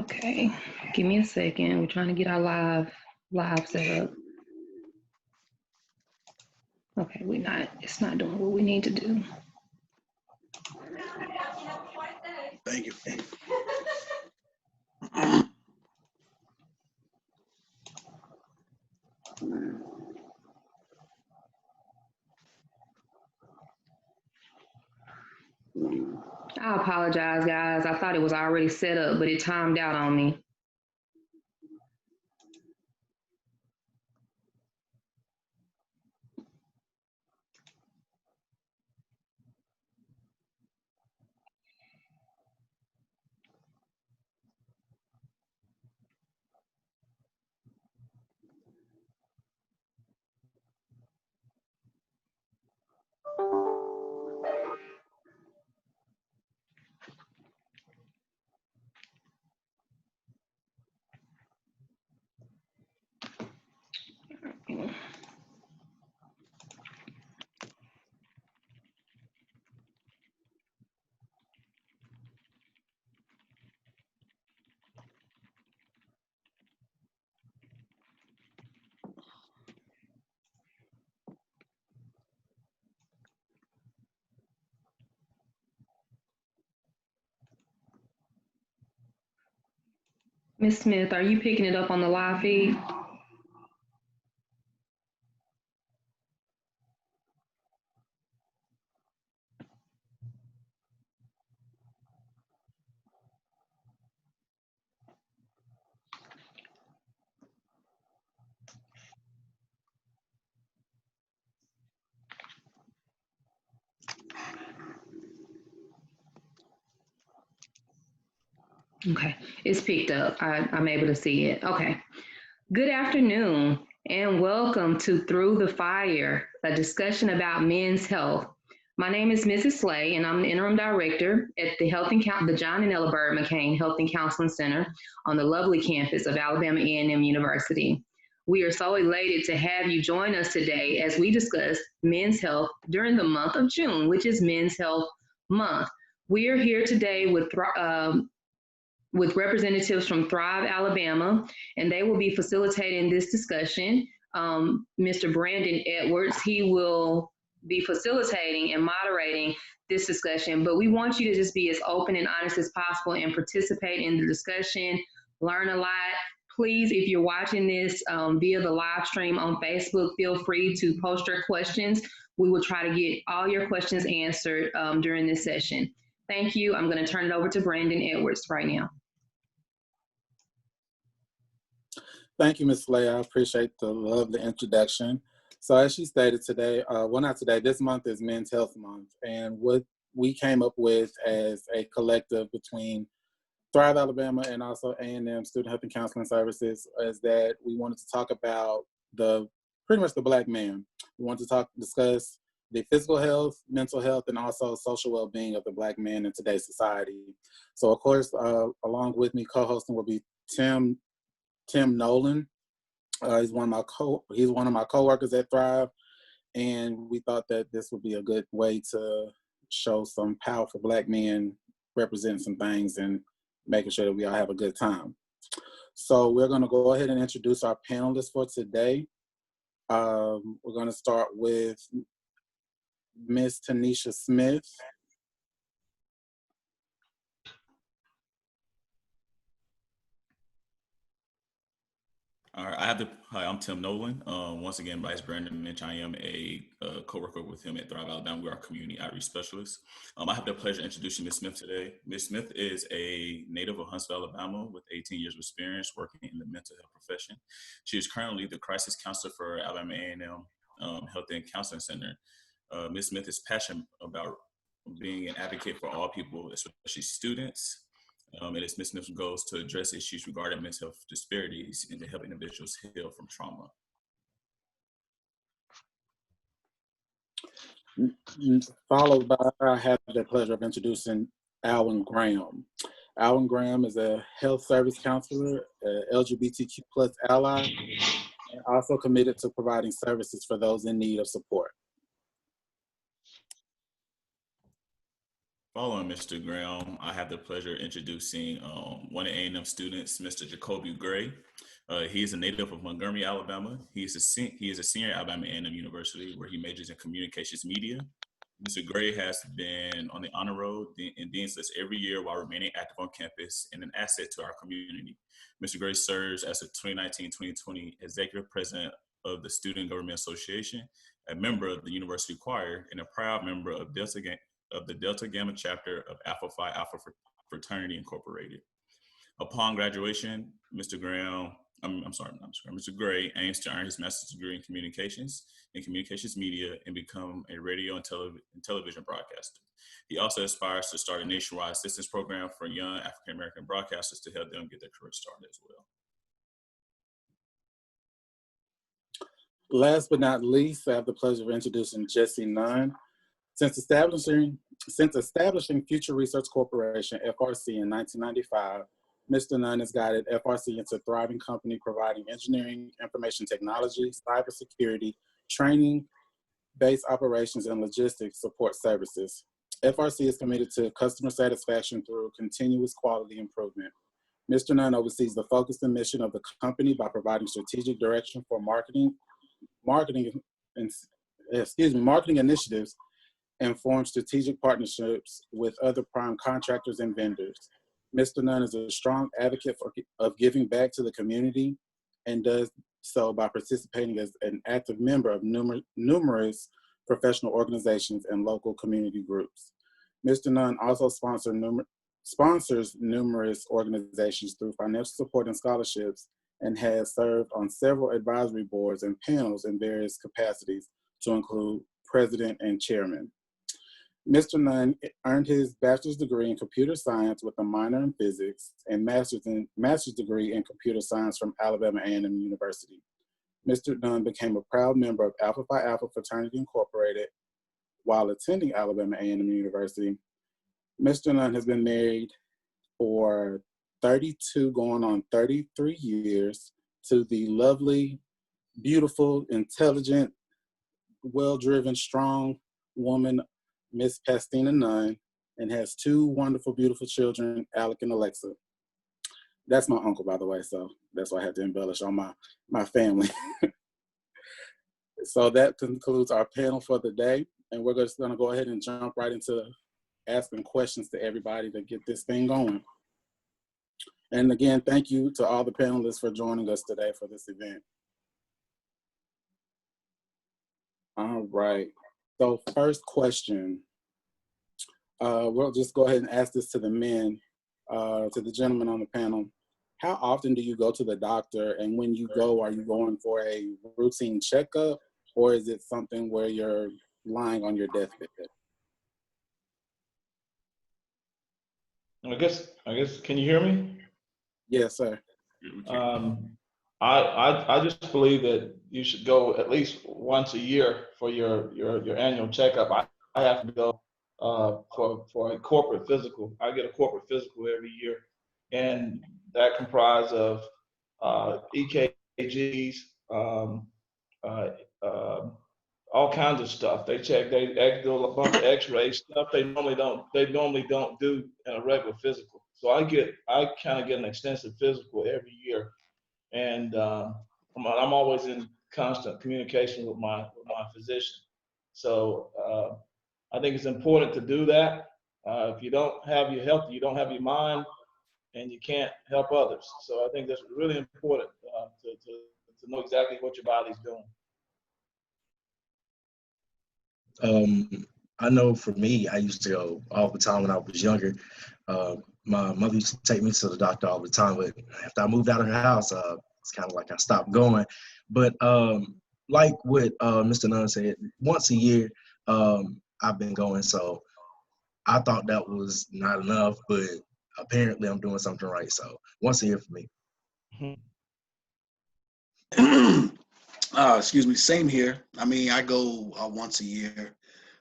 Okay, give me a second. We're trying to get our live set up. Okay, it's not doing what we need to do. Thank you. I apologize, guys. I thought it was already set up, but it timed out on me. Miss Smith, are you picking it up on the live feed? Okay, it's picked up. I'm able to see it. Okay. Good afternoon and welcome to Through the Fire, a discussion about men's health. My name is Mrs. Slay and I'm the interim director at the John and Ella Bird McCain Health and Counseling Center on the lovely campus of Alabama A&M University. We are so elated to have you join us today as we discuss men's health during the month of June, which is Men's Health Month. We are here today with representatives from Thrive Alabama, and they will be facilitating this discussion. Mr. Brandon Edwards, he will be facilitating and moderating this discussion, but we want you to just be as open and honest as possible and participate in the discussion, learn a lot. Please, if you're watching this via the live stream on Facebook, feel free to post your questions. We will try to get all your questions answered during this session. Thank you. I'm going to turn it over to Brandon Edwards right now. Thank you, Ms. Slay. I appreciate the lovely introduction. So as she stated today, not today, this month is Men's Health Month. And what we came up with as a collective between Thrive Alabama and also A&M Student Health and Counseling Services is that we wanted to talk about pretty much the Black man. We wanted to discuss the physical health, mental health, and also social well-being of the Black man in today's society. So of course, along with me co-hosting will be Tim Nolan. He's one of my coworkers at Thrive, and we thought that this would be a good way to show some powerful Black men representing some things and making sure that we all have a good time. So we're going to go ahead and introduce our panelists for today. We're going to start with Ms. Tanisha Smith. All right, hi, I'm Tim Nolan. Once again, Vice Brandon Minch. I am a co-worker with him at Thrive Alabama. We are community outreach specialists. I have the pleasure of introducing Ms. Smith today. Ms. Smith is a native of Huntsville, Alabama, with 18 years of experience working in the mental health profession. She is currently the crisis counselor for Alabama A&M Health and Counseling Center. Ms. Smith is passionate about being an advocate for all people, especially students. And it's Ms. Smith's goals to address issues regarding mental health disparities and to help individuals heal from trauma. Followed by, I have the pleasure of introducing Alwyn Graham. Alwyn Graham is a health service counselor, LGBTQ plus ally, and also committed to providing services for those in need of support. Following Mr. Graham, I have the pleasure of introducing one of A&M students, Mr. Jacoby Gray. He is a native of Montgomery, Alabama. He is a senior at Alabama A&M University, where he majors in communications media. Mr. Gray has been on the honor roll and Dean's List every year while remaining active on campus and an asset to our community. Mr. Gray serves as a 2019-2020 Executive President of the Student Government Association, a member of the University Choir, and a proud member of the Delta Gamma chapter of Alpha Phi Alpha Fraternity Incorporated. Upon graduation, Mr. Gray aims to earn his master's degree in communications media and become a radio and television broadcaster. He also aspires to start a nationwide assistance program for young African American broadcasters to help them get their career started as well. Last but not least, I have the pleasure of introducing Jesse Nunn. Since establishing Future Research Corporation, FRC, in 1995, Mr. Nunn has guided FRC into a thriving company providing engineering, information technology, cybersecurity, training-based operations, and logistics support services. FRC is committed to customer satisfaction through continuous quality improvement. Mr. Nunn oversees the focus and mission of the company by providing strategic direction for marketing initiatives, and form strategic partnerships with other prime contractors and vendors. Mr. Nunn is a strong advocate of giving back to the community and does so by participating as an active member of numerous professional organizations and local community groups. Mr. Nunn also sponsors numerous organizations through financial support and scholarships, and has served on several advisory boards and panels in various capacities, to include president and chairman. Mr. Nunn earned his bachelor's degree in computer science with a minor in physics and master's degree in computer science from Alabama A&M University. Mr. Nunn became a proud member of Alpha Phi Alpha Fraternity Incorporated while attending Alabama A&M University. Mr. Nunn has been married for 32 going on 33 years to the lovely, beautiful, intelligent, well-driven, strong woman, Miss Pastina Nunn, and has two wonderful, beautiful children, Alec and Alexa. That's my uncle, by the way, so that's why I had to embellish on my family. So that concludes our panel for the day, and we're just gonna go ahead and jump right into asking questions to everybody to get this thing going. And again, thank you to all the panelists for joining us today for this event. All right, so first question. We'll just go ahead and ask this to the men, to the gentlemen on the panel. How often do you go to the doctor, and when you go, are you going for a routine checkup, or is it something where you're lying on your deathbed? I guess, can you hear me? Yes, sir. I just believe that you should go at least once a year for your annual checkup. I have to go for a corporate physical. I get a corporate physical every year, and that comprises of EKGs, all kinds of stuff. They do a bunch of X-rays, stuff they normally don't do in a regular physical. So I kind of get an extensive physical every year, and I'm always in constant communication with my physician. So I think it's important to do that. If you don't have your health, you don't have your mind, and you can't help others. So I think that's really important to know exactly what your body's doing. I know for me, I used to go all the time when I was younger. My mother used to take me to the doctor all the time, but after I moved out of her house, it's kind of like I stopped going. But like what Mr. Nunn said, once a year, I've been going. So I thought that was not enough, but apparently I'm doing something right. So once a year for me. Excuse me, same here. I mean, I go once a year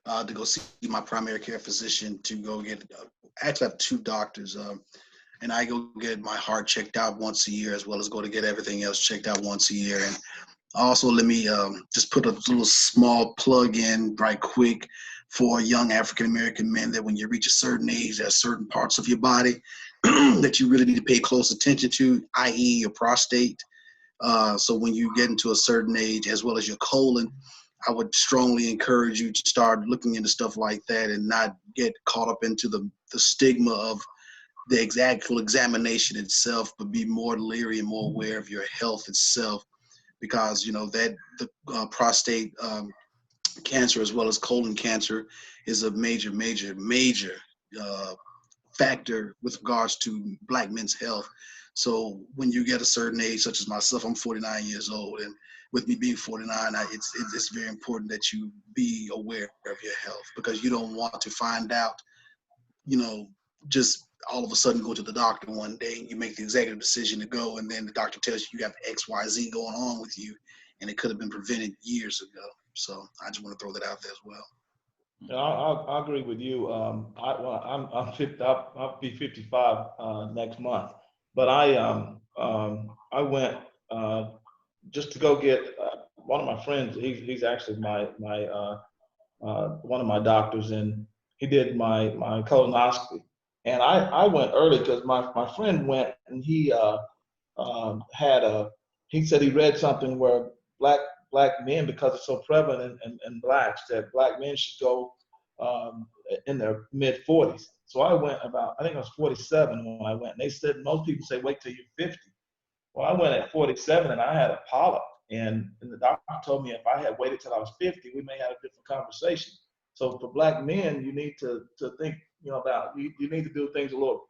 to go see my primary care physician to go get, actually I have two doctors, and I go get my heart checked out once a year, as well as go to get everything else checked out once a year. And also let me just put a little small plug in right quick for young African American men that when you reach a certain age, there's certain parts of your body that you really need to pay close attention to, i.e. your prostate. So when you get into a certain age, as well as your colon, I would strongly encourage you to start looking into stuff like that and not get caught up into the stigma of the actual examination itself, but be more leery and more aware of your health itself, because that the prostate cancer as well as colon cancer is a major factor with regards to Black men's health. So when you get a certain age, such as myself, I'm 49 years old, and with me being 49, it's very important that you be aware of your health, because you don't want to find out, just all of a sudden go to the doctor one day and you make the executive decision to go, and then the doctor tells you have XYZ going on with you, and it could have been prevented years ago. So I just want to throw that out there as well. Yeah, I agree with you. I'm 50. I'll be 55 next month. But I went just to go get one of my friends. He's actually my one of my doctors, and he did my colonoscopy. And I went early because my friend went, and he he said he read something where black men, because it's so prevalent in blacks, that Black men should go in their mid 40s. So I went I think I was 47 when I went. And they said most people say wait till you're 50. Well, I went at 47 and I had a polyp, and the doctor told me if I had waited till I was 50, we may have a different conversation. So for Black men, you need to think about you need to do things a little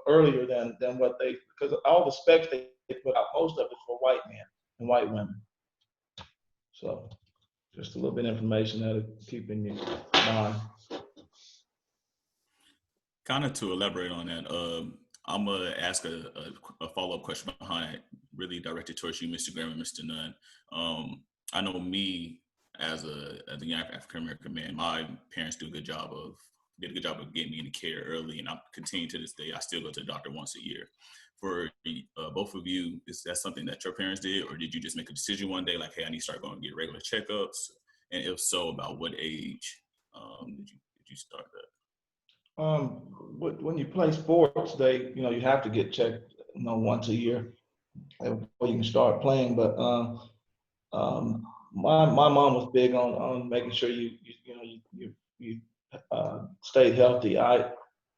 earlier than what because all the specs they put out, most of it for white men and white women. So just a little bit of information that'll keep in your mind. Kind of to elaborate on that, I'm gonna ask a follow-up question behind it, really directed towards you, Mr. Graham and Mr. Nunn. I know me as a young African American man, my parents did a good job of getting me into care early, and I continue to this day. I still go to the doctor once a year. For both of you, is that something that your parents did, or did you just make a decision one day, like, hey, I need to start going to get regular checkups? And if so, about what age did you start that? When you play sports, you have to get checked, once a year before you can start playing. But my mom was big on making sure you stayed healthy.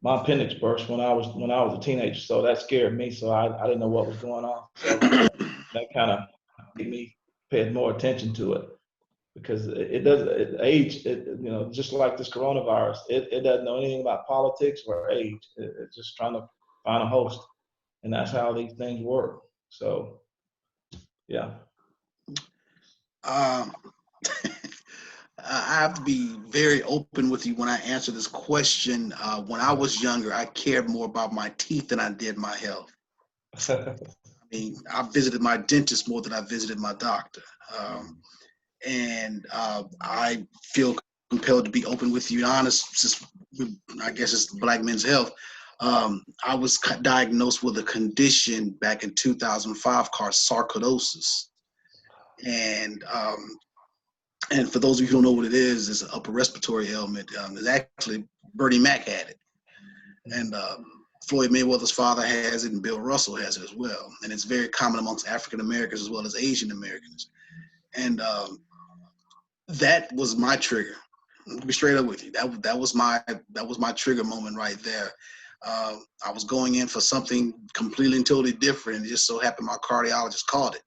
My appendix burst when I was a teenager, so that scared me. So I didn't know what was going on. So that kind of made me pay more attention to it, because age, just like this coronavirus, it doesn't know anything about politics or age. It's just trying to find a host, and that's how these things work. So, yeah. I have to be very open with you when I answer this question. When I was younger, I cared more about my teeth than I did my health. I mean, I visited my dentist more than I visited my doctor. And I feel compelled to be open with you and honest. I guess it's Black men's health. I was diagnosed with a condition back in 2005 called sarcoidosis. And for those of you who don't know what it is, it's an upper respiratory ailment. It's actually Bernie Mac had it, and Floyd Mayweather's father has it, and Bill Russell has it as well. And it's very common amongst African Americans as well as Asian Americans. And that was my trigger. To be straight up with you, that was my trigger moment right there. I was going in for something completely and totally different, and it just so happened my cardiologist caught it.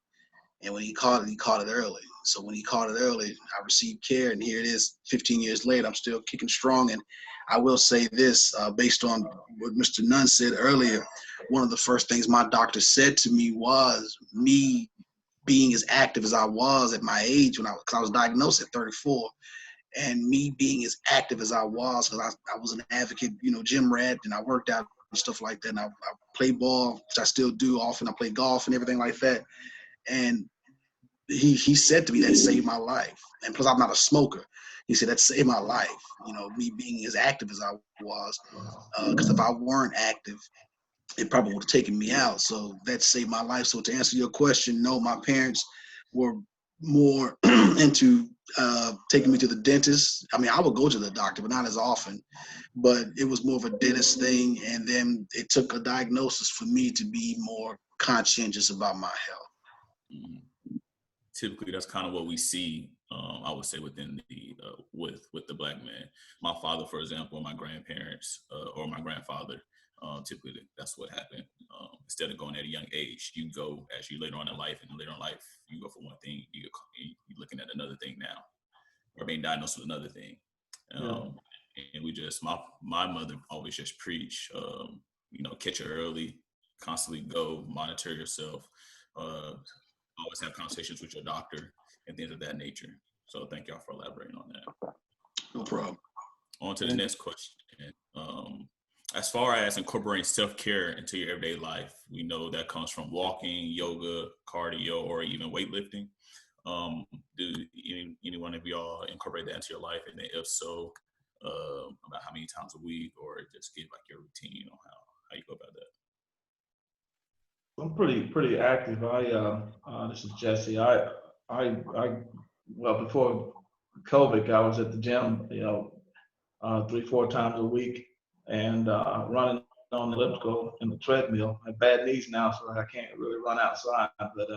And when he caught it early. So when he caught it early, I received care, and here it is 15 years later, I'm still kicking strong. And I will say this, based on what Mr. Nunn said earlier, one of the first things my doctor said to me was, me being as active as I was at my age, because I was diagnosed at 34, and me being as active as I was, because I was an advocate, gym rat, and I worked out and stuff like that, and I played ball, which I still do often. I play golf and everything like that. And he said to me, that saved my life. And plus, I'm not a smoker. He said, that saved my life, me being as active as I was. Because if I weren't active, it probably would have taken me out. So that saved my life. So to answer your question, no, my parents were more into taking me to the dentist. I mean, I would go to the doctor, but not as often. But it was more of a dentist thing, and then it took a diagnosis for me to be more conscientious about my health. Mhm. Typically, that's kind of what we see. I would say within the with the Black man. My father, for example, my grandparents or my grandfather. Typically, that's what happened. Instead of going at a young age, you go as you later on in life, and later in life, you go for one thing, you're looking at another thing now, or being diagnosed with another thing. And we just, my mother always just preach, catch it early, constantly go, monitor yourself, always have conversations with your doctor and things of that nature. So thank y'all for elaborating on that. No problem. On to the next question. As far as incorporating self-care into your everyday life, we know that comes from walking, yoga, cardio, or even weightlifting. Do any one of y'all incorporate that into your life? And then if so, about how many times a week, or just give like your routine on how you go about that? I'm pretty active. This is Jesse. Well, before COVID, I was at the gym, 3-4 times a week, and running on the elliptical and the treadmill. I have bad knees now, so I can't really run outside. But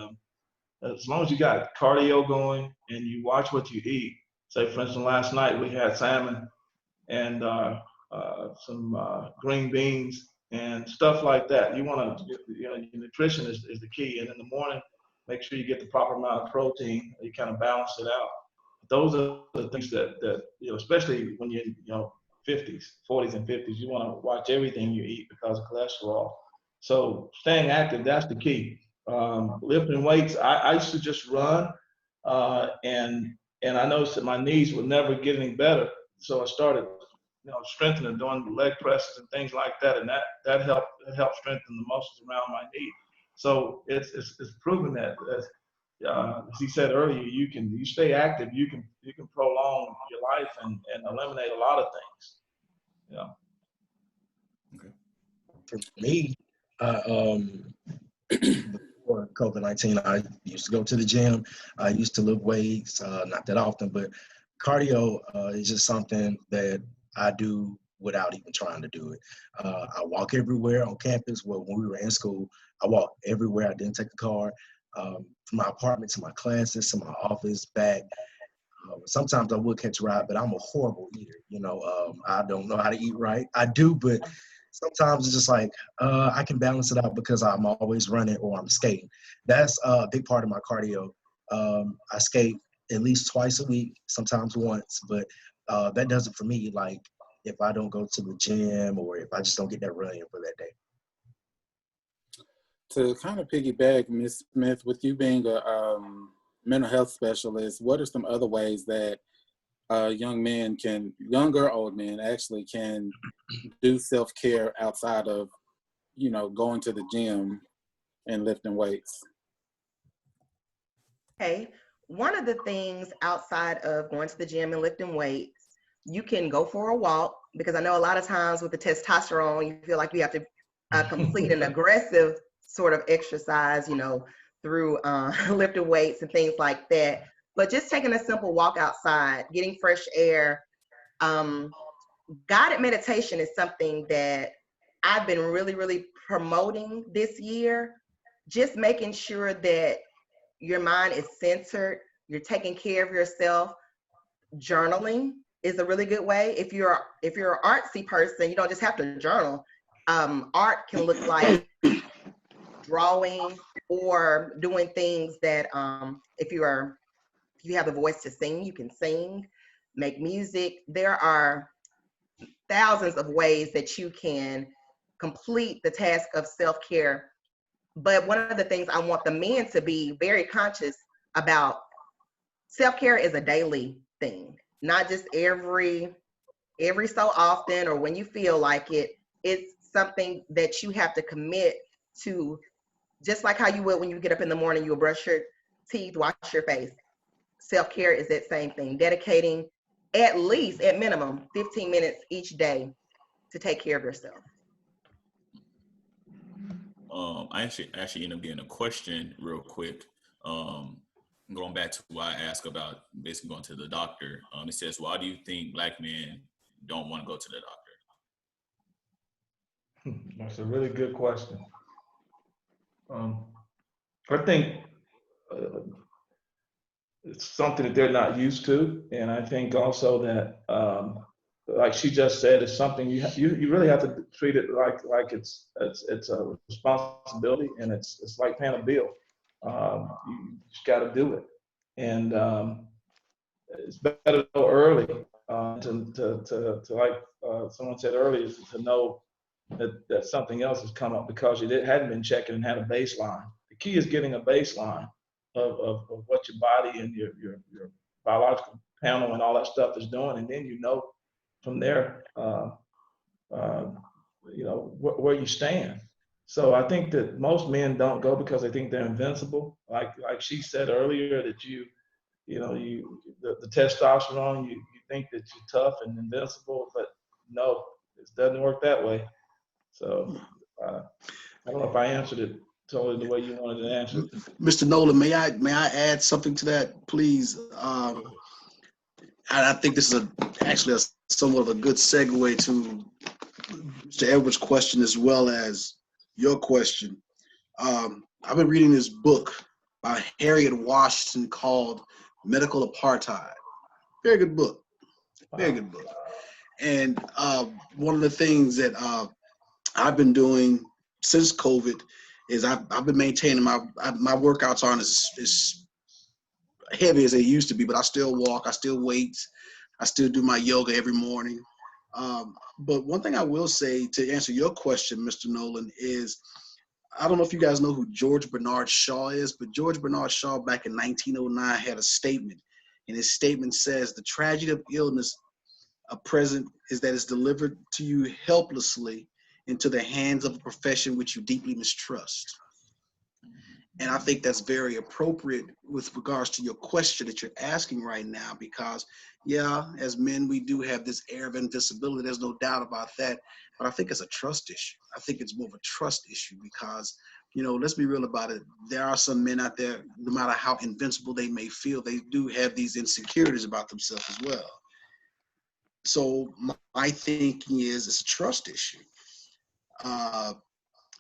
as long as you got cardio going and you watch what you eat. Say, for instance, last night we had salmon and some green beans and stuff like that. You want to, your nutrition is the key. And in the morning, make sure you get the proper amount of protein. You kind of balance it out. Those are the things that especially when you're 50s, 40s, and 50s, you want to watch everything you eat because of cholesterol. So staying active, that's the key. Lifting weights, I used to just run, and I noticed that my knees were never getting better. So I started, strengthening, doing leg presses and things like that, and that helped strengthen the muscles around my knee. So it's proven that, as he said earlier, you stay active, you can prolong your life and eliminate a lot of things. Yeah. Okay. For me, before COVID-19, I used to go to the gym. I used to lift weights, not that often, but cardio is just something that I do without even trying to do it. I walk everywhere on campus. Well, when we were in school, I walked everywhere. I didn't take a car. From my apartment to my classes to my office, back. Sometimes I would catch a ride, but I'm a horrible eater. I don't know how to eat right. I do, but sometimes it's just like I can balance it out because I'm always running or I'm skating. That's a big part of my cardio. I skate at least twice a week, sometimes once, but that does it for me. Like if I don't go to the gym or if I just don't get that run in for that day. To kind of piggyback, Ms. Smith, with you being a mental health specialist, what are some other ways that young or old men actually can do self-care outside of, going to the gym and lifting weights? Okay, one of the things outside of going to the gym and lifting weights, you can go for a walk, because I know a lot of times with the testosterone, you feel like you have to complete an aggressive sort of exercise, through lifting weights and things like that. But just taking a simple walk outside, getting fresh air. Guided meditation is something that I've been really, really promoting this year. Just making sure that your mind is centered, you're taking care of yourself. Journaling is a really good way. If you're an artsy person, you don't just have to journal. Art can look like drawing or doing things that if you have the voice to sing, you can sing, make music. There are thousands of ways that you can complete the task of self-care. But one of the things I want the men to be very conscious about, self-care is a daily thing, not just every so often or when you feel like it. It's something that you have to commit to, just like how you would when you get up in the morning, you'll brush your teeth, wash your face. Self-care is that same thing, dedicating at least, at minimum, 15 minutes each day to take care of yourself. I actually ended up getting a question real quick. going back to what I asked about basically going to the doctor, it says, why do you think Black men don't want to go to the doctor? That's a really good question. I think it's something that they're not used to, and I think also that, like she just said, it's something you really have to treat it like it's a responsibility, and it's like paying a bill. You just got to do it, and it's better to know early, to like someone said earlier, to know that something else has come up because you hadn't been checking and had a baseline. The key is getting a baseline of what your body and your biological panel and all that stuff is doing, and then you know from there, where you stand. So I think that most men don't go because they think they're invincible. Like she said earlier, that the testosterone, you think that you're tough and invincible, but no, it doesn't work that way. So I don't know if I answered it totally the way you wanted to answer it. Mr. Nolan, may I add something to that, please? I think this is actually somewhat of a good segue to Mr. Edwards' question as well as your question. I've been reading this book by Harriet Washington called Medical Apartheid. Very good book. Very good book. And one of the things that I've been doing since COVID is I've been maintaining my workouts aren't as heavy as they used to be, but I still walk, I still weight, I still do my yoga every morning. But one thing I will say to answer your question, Mr. Nolan, is I don't know if you guys know who George Bernard Shaw is, but George Bernard Shaw back in 1909 had a statement, and his statement says, "The tragedy of illness present is that it's delivered to you helplessly into the hands of a profession which you deeply mistrust." And I think that's very appropriate with regards to your question that you're asking right now, because yeah, as men, we do have this air of invincibility. There's no doubt about that. But I think it's a trust issue. I think it's more of a trust issue because, let's be real about it. There are some men out there, no matter how invincible they may feel, they do have these insecurities about themselves as well. So my thinking is it's a trust issue.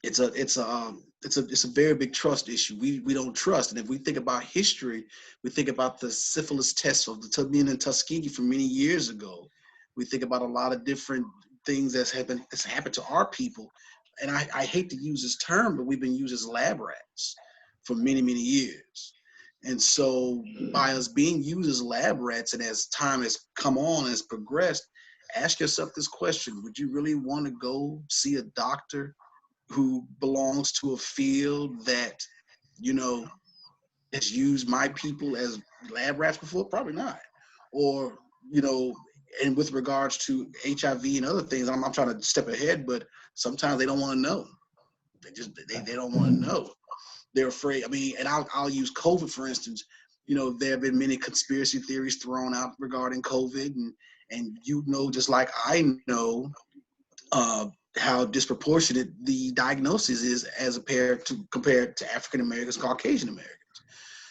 It's a very big trust issue. We don't trust. And if we think about history, we think about the syphilis test of the Tamin and Tuskegee from many years ago. We think about a lot of different things that's happened to our people. And I hate to use this term, but we've been used as lab rats for many, many years. And so by us being used as lab rats, and as time has come on, has progressed, ask yourself this question: would you really want to go see a doctor who belongs to a field that, has used my people as lab rats before? Probably not. Or, and with regards to HIV and other things, I'm trying to step ahead, but sometimes they don't want to know. They don't want to know. They're afraid. I mean, and I'll use COVID, for instance. There have been many conspiracy theories thrown out regarding COVID, and just like I know, how disproportionate the diagnosis is as compared to African Americans, Caucasian Americans.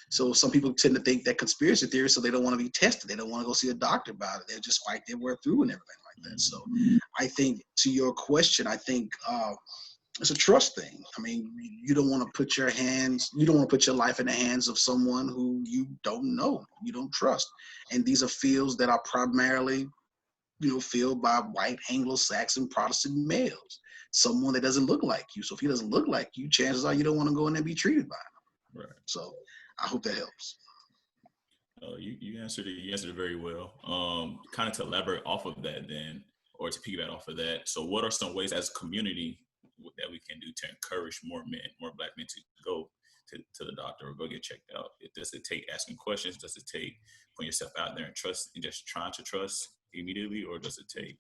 So some people tend to think that conspiracy theory, so they don't want to be tested. They don't want to go see a doctor about it. They'll just fight their way through and everything like that. So I think, to your question, I think it's a trust thing. I mean, you don't want to put your life in the hands of someone who you don't know, you don't trust. And these are fields that are primarily filled by white Anglo-Saxon Protestant males, someone that doesn't look like you. So if he doesn't look like you, chances are you don't want to go in there and be treated by him. Right. So I hope that helps. You answered it. You answered it very well. Kind of to elaborate off of that then, or to piggyback off of that. So what are some ways as a community that we can do to encourage more Black men to go to the doctor or go get checked out? Does it take asking questions? Does it take putting yourself out there and trust and just trying to trust immediately, or does it take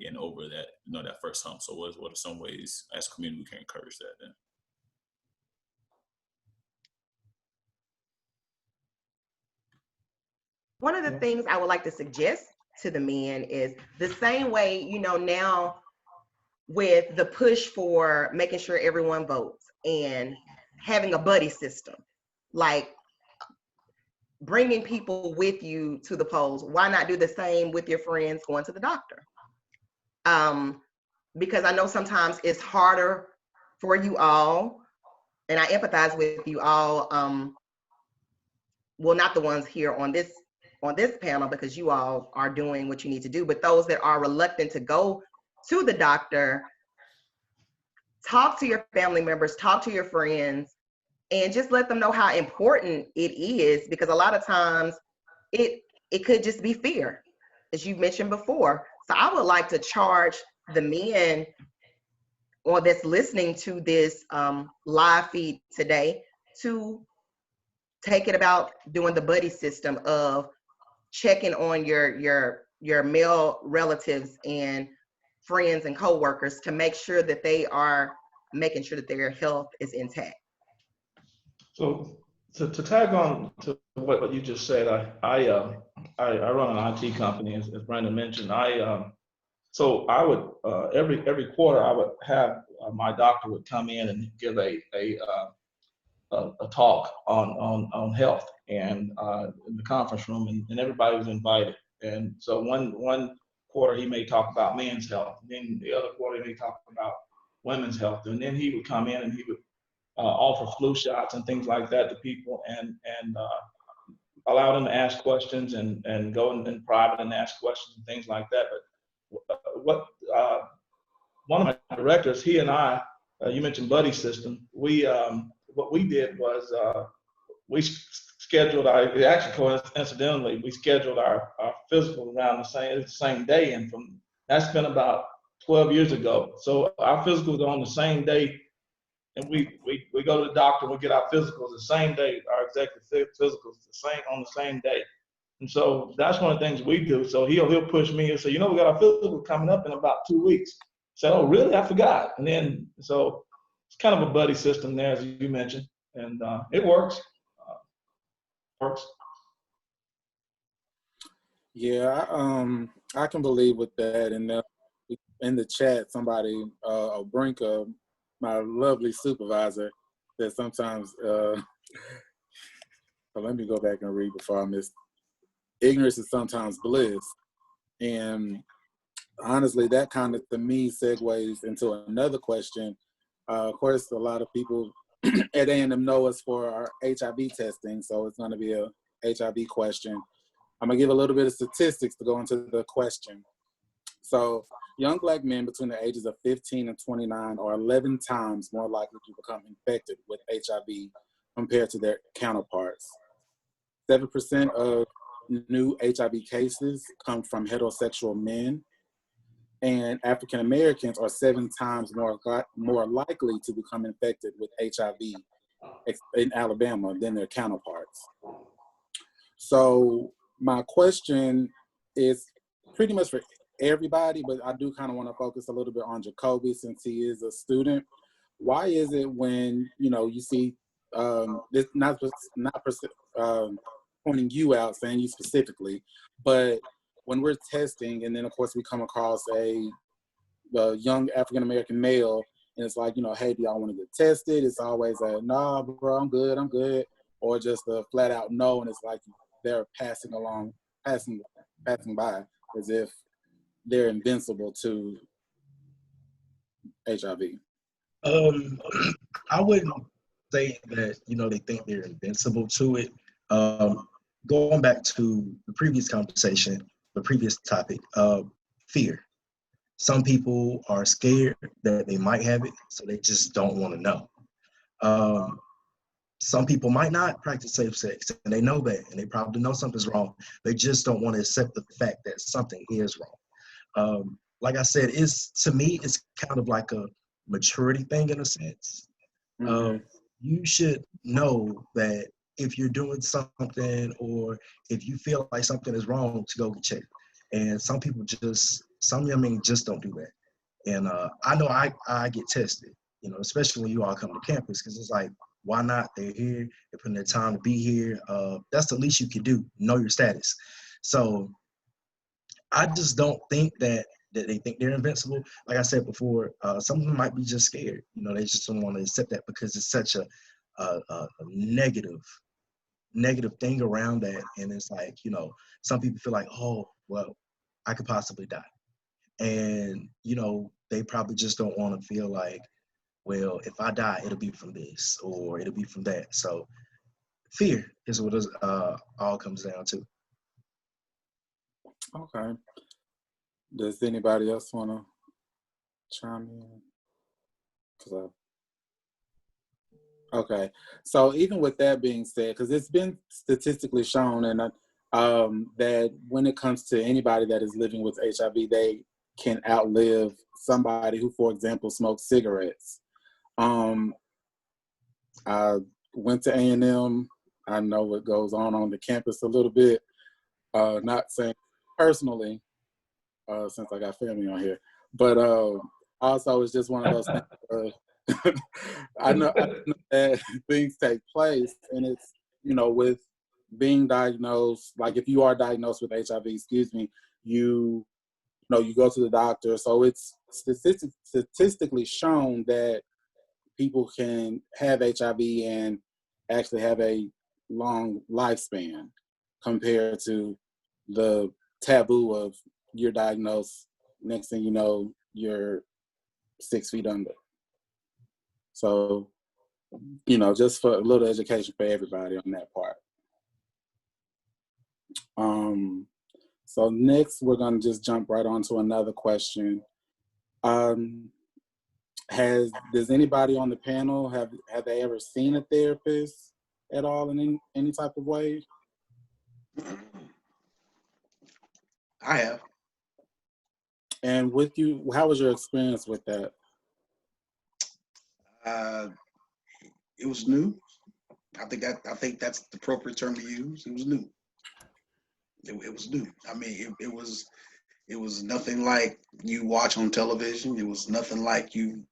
getting over that, that first hump? So what are some ways as a community we can encourage that then? One of the things I would like to suggest to the men is the same way, now with the push for making sure everyone votes and having a buddy system. Like, bringing people with you to the polls. Why not do the same with your friends going to the doctor? Because I know sometimes it's harder for you all, and I empathize with you all. Well, not the ones here on this panel, because you all are doing what you need to do, but those that are reluctant to go to the doctor, talk to your family members, talk to your friends, and just let them know how important it is, because a lot of times it could just be fear, as you mentioned before. So I would like to charge the men or that's listening to this live feed today to take it about doing the buddy system of checking on your male relatives and friends and coworkers to make sure that they are making sure that their health is intact. So to tag on to what you just said, I run an IT company, as Brandon mentioned. So I would every quarter I would have my doctor would come in and give a talk on health and in the conference room, and everybody was invited. And so one quarter he may talk about men's health, and then the other quarter he may talk about women's health, and then he would come in and he would offer flu shots and things like that to people, and allow them to ask questions and go in private and ask questions and things like that. But what one of my directors, he and I, you mentioned buddy system. What we did was we scheduled coincidentally, we scheduled our physical around the same day, and that's been about 12 years ago. So our physicals are on the same day, and we go to the doctor, we get our physicals the same day, our executive physicals on the same day. And so that's one of the things we do. So he'll push me and say, we got our physical coming up in about 2 weeks. So, oh, really? I forgot. And then, so it's kind of a buddy system there, as you mentioned, and it works. Yeah, I can believe with that. And in the chat, somebody, Obrinka, my lovely supervisor, that sometimes, let me go back and read before I miss. Ignorance is sometimes bliss. And honestly, that kind of, to me, segues into another question. Of course, a lot of people at A&M know us for our HIV testing, so it's going to be a HIV question. I'm going to give a little bit of statistics to go into the question. So young Black men between the ages of 15 and 29 are 11 times more likely to become infected with HIV compared to their counterparts. 7% of new HIV cases come from heterosexual men, and African Americans are 7 times more likely to become infected with HIV in Alabama than their counterparts. So my question is pretty much for everybody, but I do kind of want to focus a little bit on Jacoby since he is a student. Why is it when you see this not pointing you out, saying you specifically, but when we're testing, and then of course we come across a young African-American male, and it's like, hey, do y'all want to get tested? It's always a, nah, bro, I'm good. Or just a flat out no, and it's like they're passing by as if they're invincible to HIV. I wouldn't say that, they think they're invincible to it. Going back to the previous conversation, the previous topic, fear. Some people are scared that they might have it, so they just don't want to know. Some people might not practice safe sex, and they know that, and they probably know something's wrong. They just don't want to accept the fact that something is wrong. Like I said, to me, it's kind of like a maturity thing in a sense. Mm-hmm. You should know that if you're doing something, or if you feel like something is wrong, to go get checked. And some people some young men just don't do that. And I know I get tested, especially when you all come to campus, because it's like, why not? They're here, they're putting their time to be here. That's the least you can do, know your status. So I just don't think that they think they're invincible. Like I said before, some of them might be just scared. They just don't want to accept that because it's such a negative, negative thing around that. And it's like, you know, some people feel like, oh, well, I could possibly die. And, you know, they probably just don't want to feel like, well, if I die, it'll be from this or it'll be from that. So fear is what it all comes down to. Okay. Does anybody else want to chime in? Okay. So even with that being said, because it's been statistically shown and that when it comes to anybody that is living with HIV, they can outlive somebody who, for example, smokes cigarettes. I went to A&M. I know what goes on the campus a little bit. Not saying personally, since I got family on here, but also it's just one of those things. I know that things take place, and it's, you know, with being diagnosed, like if you are diagnosed with HIV, you know, you go to the doctor. So it's statistically shown that people can have HIV and actually have a long lifespan compared to the taboo of you're diagnosed, next thing you know, you're 6 feet under. So, you know, just for a little education for everybody on that part. So next, we're going to just jump right on to another question. Does anybody on the panel, have they ever seen a therapist at all in any type of way? I have. And with you, how was your experience with that? It was new. I think that's the appropriate term to use. It was new. It was new. I mean, it was nothing like you watch on television. It was nothing like you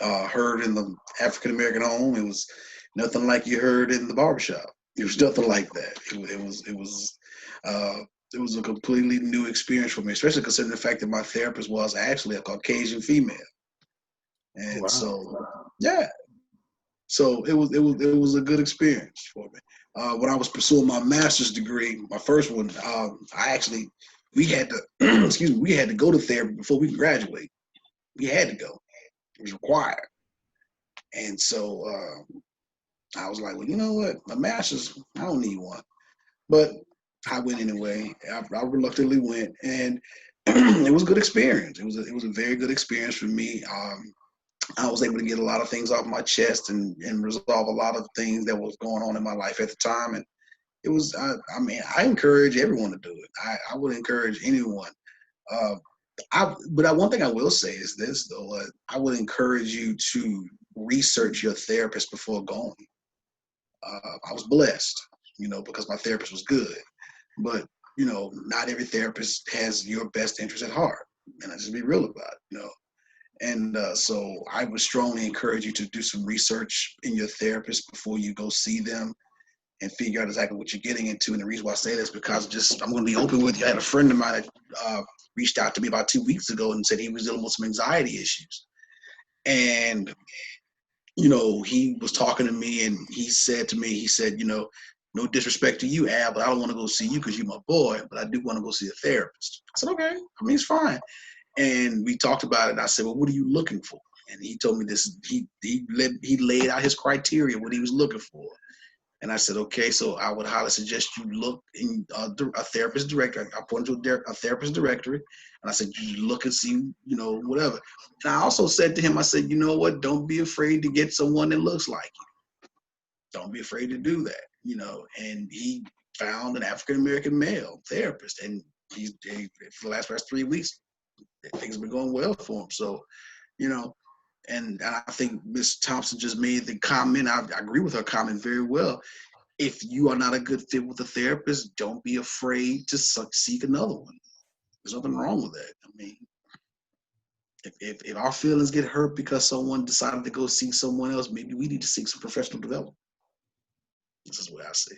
heard in the African American home. It was nothing like you heard in the barbershop. It was nothing like that. It was a completely new experience for me, especially considering the fact that my therapist was actually a Caucasian female. And Wow. so, yeah. So it was a good experience for me. When I was pursuing my master's degree, my first one, we had to we had to go to therapy before we could graduate. We had to go. It was required. And so I was like, well, you know what? My master's, I don't need one. But I went anyway. I reluctantly went, and it was a good experience. It was a very good experience for me. I was able to get a lot of things off my chest and resolve a lot of things that was going on in my life at the time. And it was, I mean, I encourage everyone to do it. I would encourage anyone. But one thing I will say is this, though. I would encourage you to research your therapist before going. I was blessed, you know, because my therapist was good. But, you know, not every therapist has your best interest at heart. And I just be real about it, you know. And so I would strongly encourage you to do some research in your therapist before you go see them and figure out exactly what you're getting into. And the reason why I say this is because I'm going to be open with you. I had a friend of mine that reached out to me about 2 weeks ago and said he was dealing with some anxiety issues. And, you know, he was talking to me and he said, you know, no disrespect to you, Al, but I don't want to go see you because you're my boy, but I do want to go see a therapist. I said, okay, I mean, it's fine. And we talked about it. And I said, well, what are you looking for? And he told me this. He laid out his criteria, what he was looking for. And I said, okay, so I would highly suggest you look in a therapist directory. I pointed to a therapist directory. And I said, you look and see, you know, whatever. And I also said to him, I said, you know what? Don't be afraid to get someone that looks like you. Don't be afraid to do that, you know. And he found an African-American male therapist. And for the last 3 weeks, things have been going well for him. So, you know, and I think Ms. Thompson just made the comment. I agree with her comment very well. If you are not a good fit with a therapist, don't be afraid to seek another one. There's nothing wrong with that. I mean, if our feelings get hurt because someone decided to go see someone else, maybe we need to seek some professional development. This is what I say.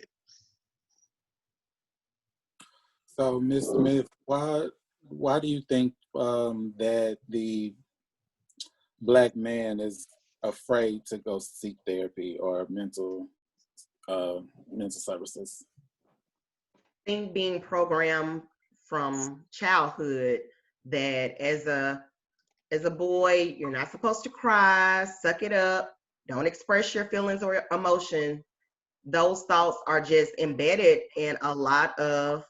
So, Ms. Smith, why do you think that the Black man is afraid to go seek therapy or mental mental services? I think being programmed from childhood that as a boy, you're not supposed to cry, suck it up, don't express your feelings or emotion. Those thoughts are just embedded in a lot of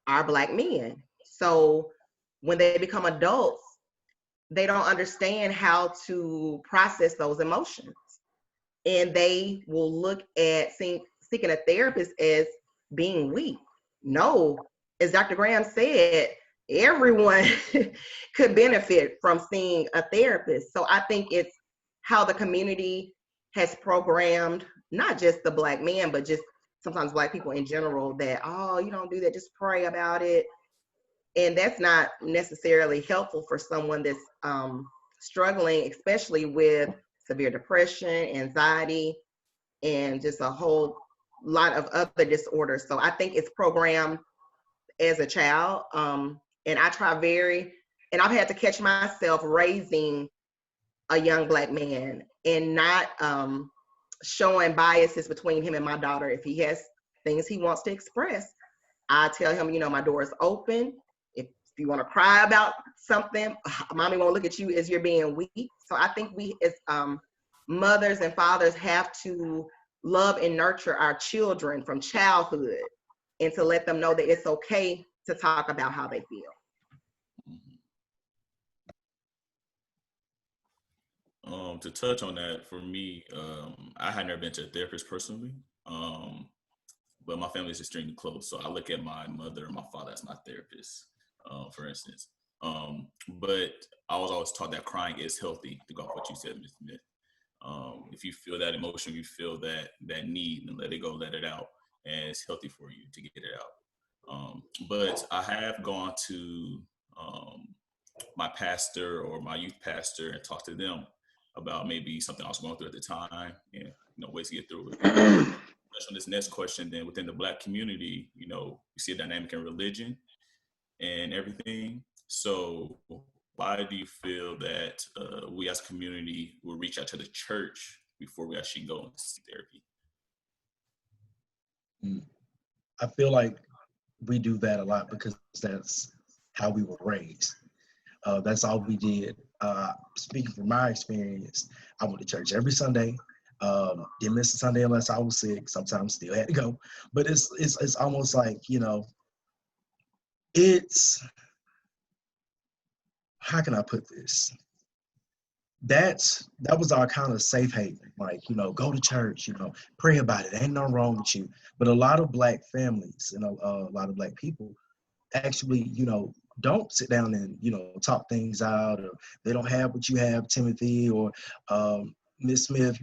our Black men. So when they become adults, they don't understand how to process those emotions. And they will look at seeking a therapist as being weak. No, as Dr. Graham said, everyone could benefit from seeing a therapist. So I think it's how the community has programmed not just the Black man, but just sometimes Black people in general that, oh, you don't do that, just pray about it. And that's not necessarily helpful for someone that's struggling, especially with severe depression, anxiety, and just a whole lot of other disorders. So I think it's programmed as a child. And I've had to catch myself raising a young Black man and not showing biases between him and my daughter. If he has things he wants to express, I tell him, my door is open. If you want to cry about something, mommy won't look at you as you're being weak. So I think we as mothers and fathers have to love and nurture our children from childhood and to let them know that it's okay to talk about how they feel. To touch on that, for me, I had never been to a therapist personally, but my family is extremely close. So I look at my mother and my father as my therapist, for instance. But I was always taught that crying is healthy, to go off what you said, Ms. Smith. If you feel that emotion, you feel that need, and let it go, let it out, and it's healthy for you to get it out. But I have gone to my pastor or my youth pastor and talked to them about maybe something I was going through at the time and ways to get through it. On this next question, then within the Black community, we see a dynamic in religion and everything. So why do you feel that we as a community will reach out to the church before we actually go and see therapy? I feel like we do that a lot because that's how we were raised. That's all we did. Speaking from my experience, I went to church every Sunday. Didn't miss a Sunday unless I was sick. Sometimes still had to go. But it's almost like, it's, how can I put this? That was our kind of safe haven. Like, go to church, pray about it. Ain't nothing wrong with you. But a lot of Black families and a lot of Black people actually, don't sit down and, talk things out, or they don't have what you have, Timothy or Ms. Smith,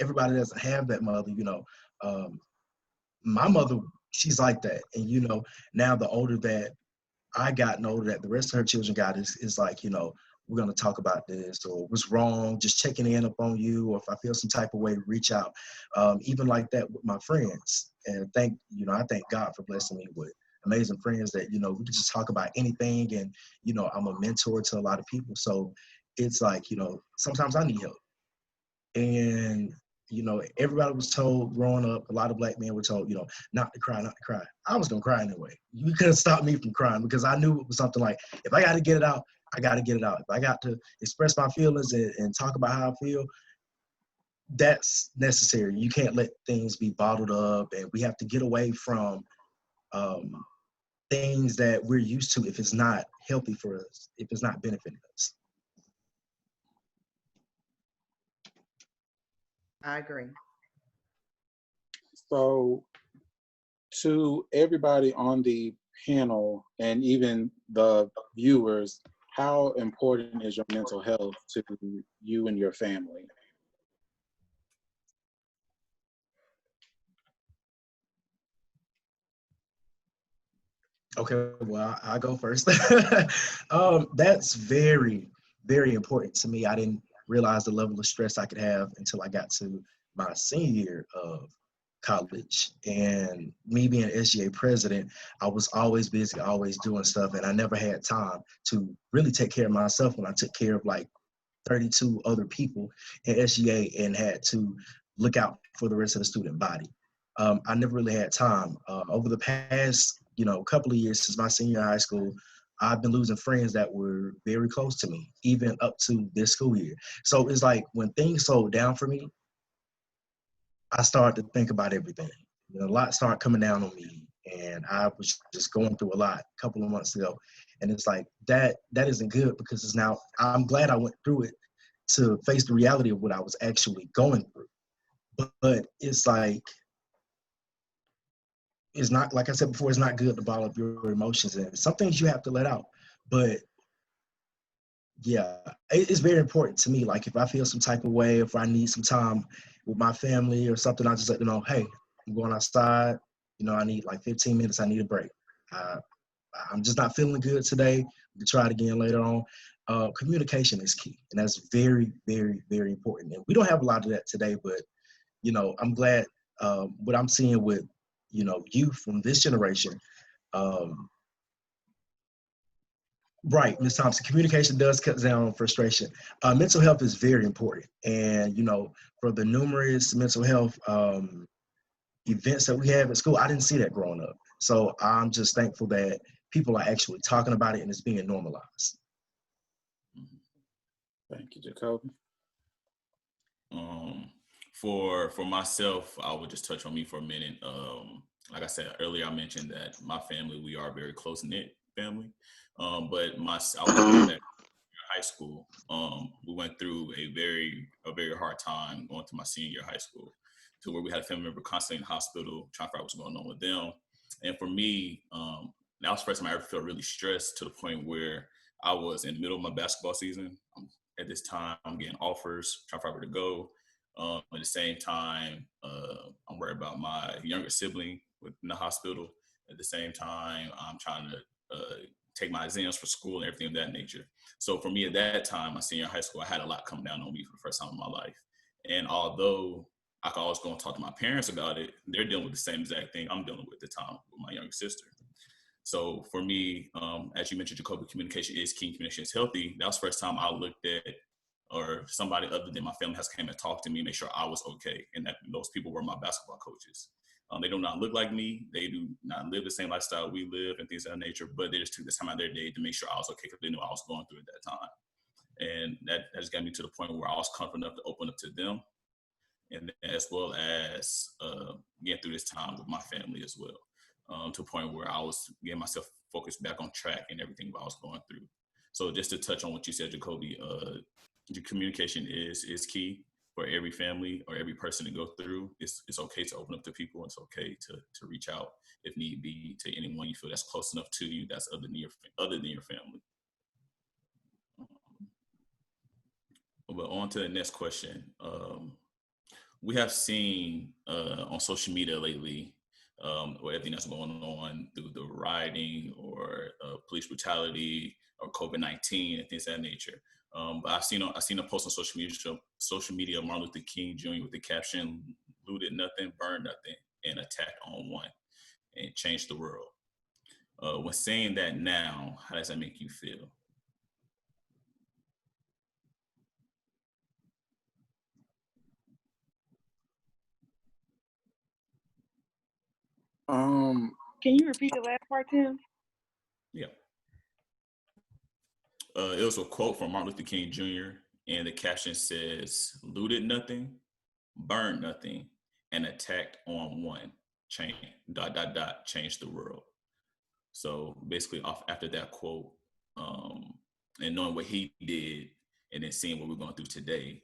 everybody doesn't have that mother, my mother, she's like that. And, now the older that I got and older that the rest of her children got is like, we're going to talk about this, or what's wrong, just checking in upon you, or if I feel some type of way, reach out. Even like that with my friends. And I thank God for blessing me with amazing friends that, we can just talk about anything. And, I'm a mentor to a lot of people. So it's like, sometimes I need help. And, everybody was told growing up, a lot of Black men were told, not to cry, not to cry. I was going to cry anyway. You couldn't stop me from crying because I knew it was something like, if I got to get it out, I got to get it out. If I got to express my feelings and talk about how I feel, that's necessary. You can't let things be bottled up, and we have to get away from things that we're used to if it's not healthy for us, if it's not benefiting us. I agree. So to everybody on the panel and even the viewers, how important is your mental health to you and your family? Okay, well, I'll go first. That's very, very important to me. I didn't realize the level of stress I could have until I got to my senior year of college. And me being SGA president, I was always busy, always doing stuff, and I never had time to really take care of myself when I took care of like 32 other people in SGA and had to look out for the rest of the student body. I never really had time. Over the past, couple of years since my senior year of high school, I've been losing friends that were very close to me, even up to this school year. So it's like when things slowed down for me, I started to think about everything. A lot started coming down on me, and I was just going through a lot a couple of months ago. And it's like that isn't good, because it's now, I'm glad I went through it to face the reality of what I was actually going through. But it's like, it's not, like I said before, it's not good to bottle up your emotions, and some things you have to let out. But yeah, it's very important to me. Like if I feel some type of way, if I need some time with my family or something, I just let them know, hey, I'm going outside. I need like 15 minutes. I need a break. I'm just not feeling good today. We can try it again later on. Communication is key, and that's very, very, very important. And we don't have a lot of that today, but I'm glad what I'm seeing with youth from this generation. Right, Ms. Thompson, communication does cut down on frustration. Mental health is very important. And, for the numerous mental health events that we have at school, I didn't see that growing up. So I'm just thankful that people are actually talking about it and it's being normalized. Thank you, Jacoby. For myself, I would just touch on me for a minute. Like I said earlier, I mentioned that my family, we are a very close-knit family. But I was in high school. We went through a very hard time going through my senior year of high school, to where we had a family member constantly in the hospital, trying to figure out what's going on with them. And for me, that was the first time I ever felt really stressed, to the point where I was in the middle of my basketball season. At this time, I'm getting offers, trying to figure out where to go. At the same time, I'm worried about my younger sibling in the hospital. At the same time, I'm trying to take my exams for school and everything of that nature. So for me at that time, my senior high school, I had a lot come down on me for the first time in my life. And although I could always go and talk to my parents about it, they're dealing with the same exact thing I'm dealing with at the time with my younger sister. So for me, as you mentioned, Jacoby, communication is key. Communication is healthy. That was the first time I looked at, or somebody other than my family has came and talked to me, make sure I was okay. And that those people were my basketball coaches. They do not look like me. They do not live the same lifestyle we live and things of that nature, but they just took the time out of their day to make sure I was okay, because they knew I was going through at that time. And that just got me to the point where I was confident enough to open up to them, and as well as getting through this time with my family as well, to a point where I was getting myself focused back on track and everything I was going through. So just to touch on what you said, Jacoby, communication is key for every family or every person to go through. It's okay to open up to people. It's okay to reach out if need be to anyone you feel that's close enough to you, that's other than your family. But on to the next question. We have seen on social media lately, or everything that's going on through the rioting or police brutality or COVID-19 and things of that nature. But I've seen a post on social media of Martin Luther King Jr. with the caption, "Looted nothing, burned nothing, and attacked on one, and changed the world." When saying that now, how does that make you feel? Can you repeat the last part, Tim? Yeah. It was a quote from Martin Luther King Jr. and the caption says, "Looted nothing, burned nothing, and attacked on one, changed the world." So basically, after that quote, and knowing what he did, and then seeing what we're going through today,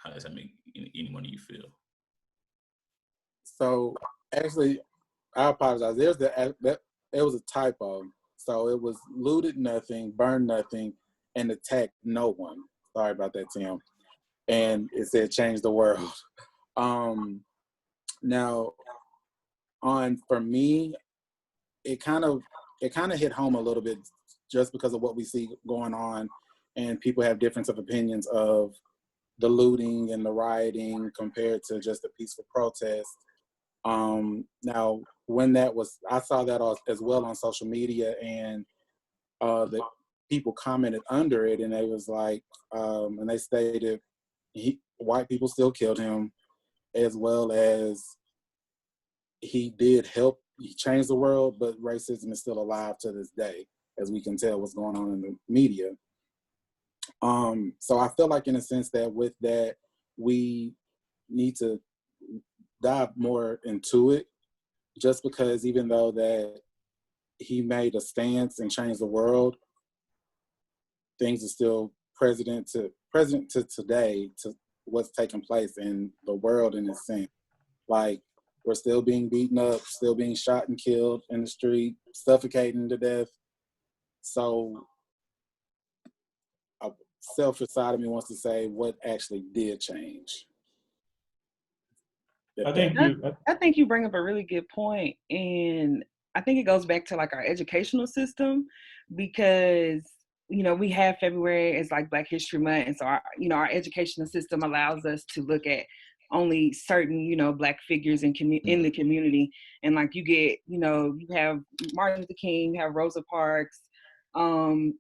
how does that make anyone of you feel? So actually, I apologize. It was a typo. So it was looted nothing, burned nothing, and attacked no one. Sorry about that, Tim. And it said change the world. Now, for me, it kind of hit home a little bit, just because of what we see going on, and people have difference of opinions of the looting and the rioting compared to just a peaceful protest. Now, when I saw that as well on social media, and the people commented under it, and they was like, and they stated, white people still killed him. as well as he did help, he changed the world, but racism is still alive to this day, as we can tell what's going on in the media. So I feel like, in a sense, that with that, we need to dive more into it, just because even though that he made a stance and changed the world, things are still present to today, to what's taking place in the world, in a sense. Like, we're still being beaten up, still being shot and killed in the street, suffocating to death. So a selfish side of me wants to say what actually did change. I think you bring up a really good point, and I think it goes back to like our educational system, because we have February as like Black History Month, and so our educational system allows us to look at only certain Black figures in the community, and like you have Martin Luther King, you have Rosa Parks, and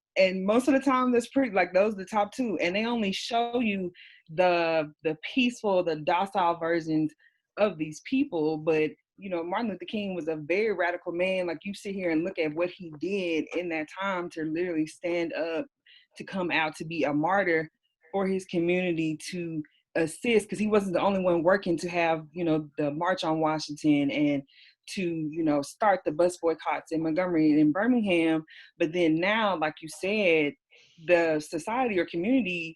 most of the time that's pretty like those are the top two, and they only show you the peaceful, the docile versions of these people. But Martin Luther King was a very radical man. Like, you sit here and look at what he did in that time to literally stand up, to come out, to be a martyr for his community, to assist, because he wasn't the only one working to have the March on Washington and to start the bus boycotts in Montgomery and in Birmingham. But then now, like you said, the society or community,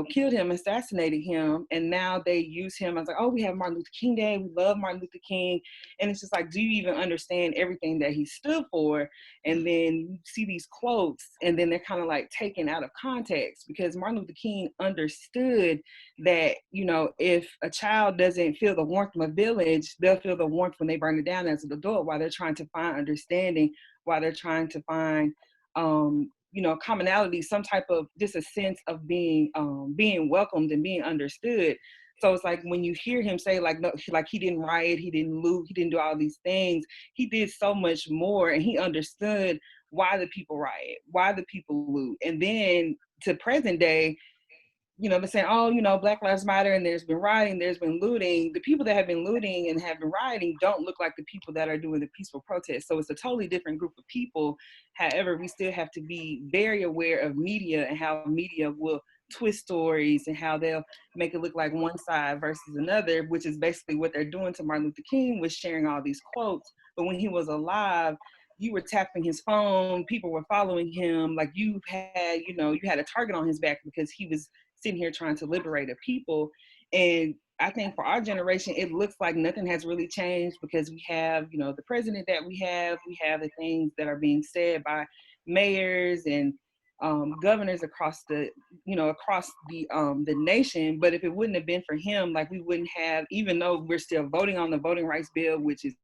killed him, assassinated him, and now they use him as like, oh, we have Martin Luther King Day, we love Martin Luther King, and it's just like, do you even understand everything that he stood for? And then you see these quotes, and then they're kind of like taken out of context, because Martin Luther King understood that, if a child doesn't feel the warmth of a village, they'll feel the warmth when they burn it down as an adult, while they're trying to find understanding, while they're trying to find commonality, some type of just a sense of being welcomed and being understood. So it's like when you hear him say like, no, like he didn't riot, he didn't loot, he didn't do all these things. He did so much more, and he understood why the people riot, why the people loot. And then to present day, they're saying, oh, Black Lives Matter, and there's been rioting, there's been looting. The people that have been looting and have been rioting don't look like the people that are doing the peaceful protests. So it's a totally different group of people. However, we still have to be very aware of media and how media will twist stories and how they'll make it look like one side versus another, which is basically what they're doing to Martin Luther King, with sharing all these quotes. But when he was alive, you were tapping his phone, people were following him, like you had a target on his back because he was sitting here trying to liberate a people. And I think for our generation, it looks like nothing has really changed, because we have, the president that we have the things that are being said by mayors and governors across the nation. But if it wouldn't have been for him, like we wouldn't have, even though we're still voting on the voting rights bill, which is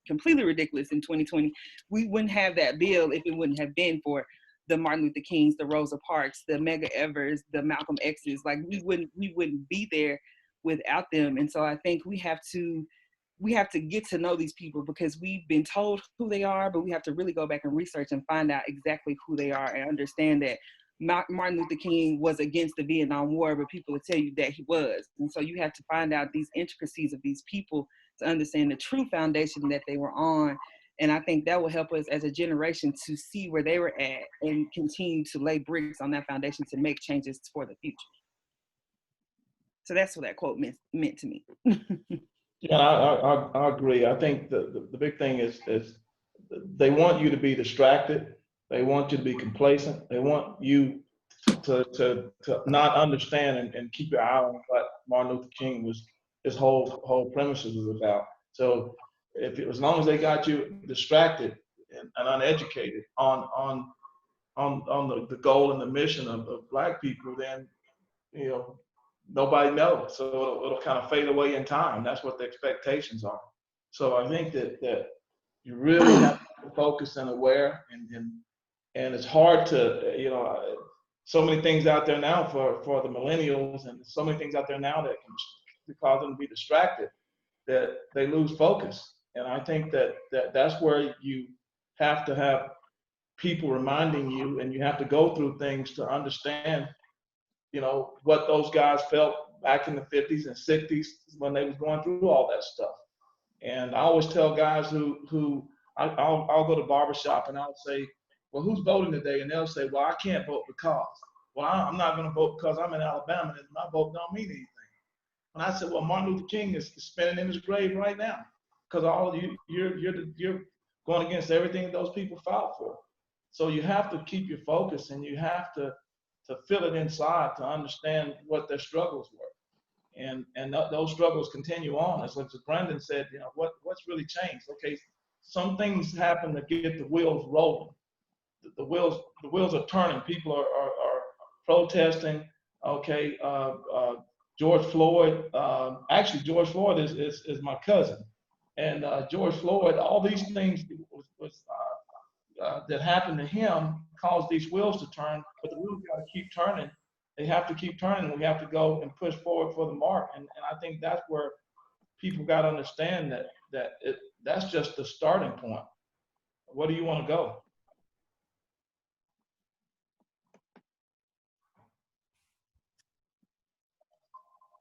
completely ridiculous in 2020, we wouldn't have that bill if it wouldn't have been for the Martin Luther Kings, the Rosa Parks, the Medgar Evers, the Malcolm X's. Like we wouldn't be there without them. And so I think we have to get to know these people, because we've been told who they are, but we have to really go back and research and find out exactly who they are, and understand that Martin Luther King was against the Vietnam War, but people will tell you that he was. And so you have to find out these intricacies of these people to understand the true foundation that they were on. And I think that will help us as a generation to see where they were at and continue to lay bricks on that foundation to make changes for the future. So that's what that quote meant to me. Yeah, I agree. I think the big thing is they want you to be distracted. They want you to be complacent. They want you to not understand and keep your eye on what Martin Luther King his whole premises was about. So as long as they got you distracted and uneducated on the goal and the mission of Black people, then nobody knows. So it'll kind of fade away in time. That's what the expectations are. So I think that you really have to be focused and aware, and it's hard to so many things out there now for the millennials, and so many things out there now that can cause them to be distracted, that they lose focus. And I think that's where you have to have people reminding you, and you have to go through things to understand, what those guys felt back in the 50s and 60s when they was going through all that stuff. And I always tell guys I'll go to barbershop and I'll say, well, who's voting today? And they'll say, well, I can't vote because. Well, I'm not going to vote because I'm in Alabama and my vote don't mean anything. And I said, well, Martin Luther King is spinning in his grave right now because you're going against everything those people fought for. So you have to keep your focus and you have to feel it inside to understand what their struggles were. And those struggles continue on. As Brandon said, what's really changed? Okay, some things happen to get the wheels rolling. The wheels are turning. People are protesting. Okay, George Floyd. Actually, George Floyd is my cousin, and George Floyd. All these things that happened to him caused these wheels to turn. But the wheels got to keep turning. They have to keep turning. We have to go and push forward for the mark. And I think that's where people got to understand that's just the starting point. Where do you want to go?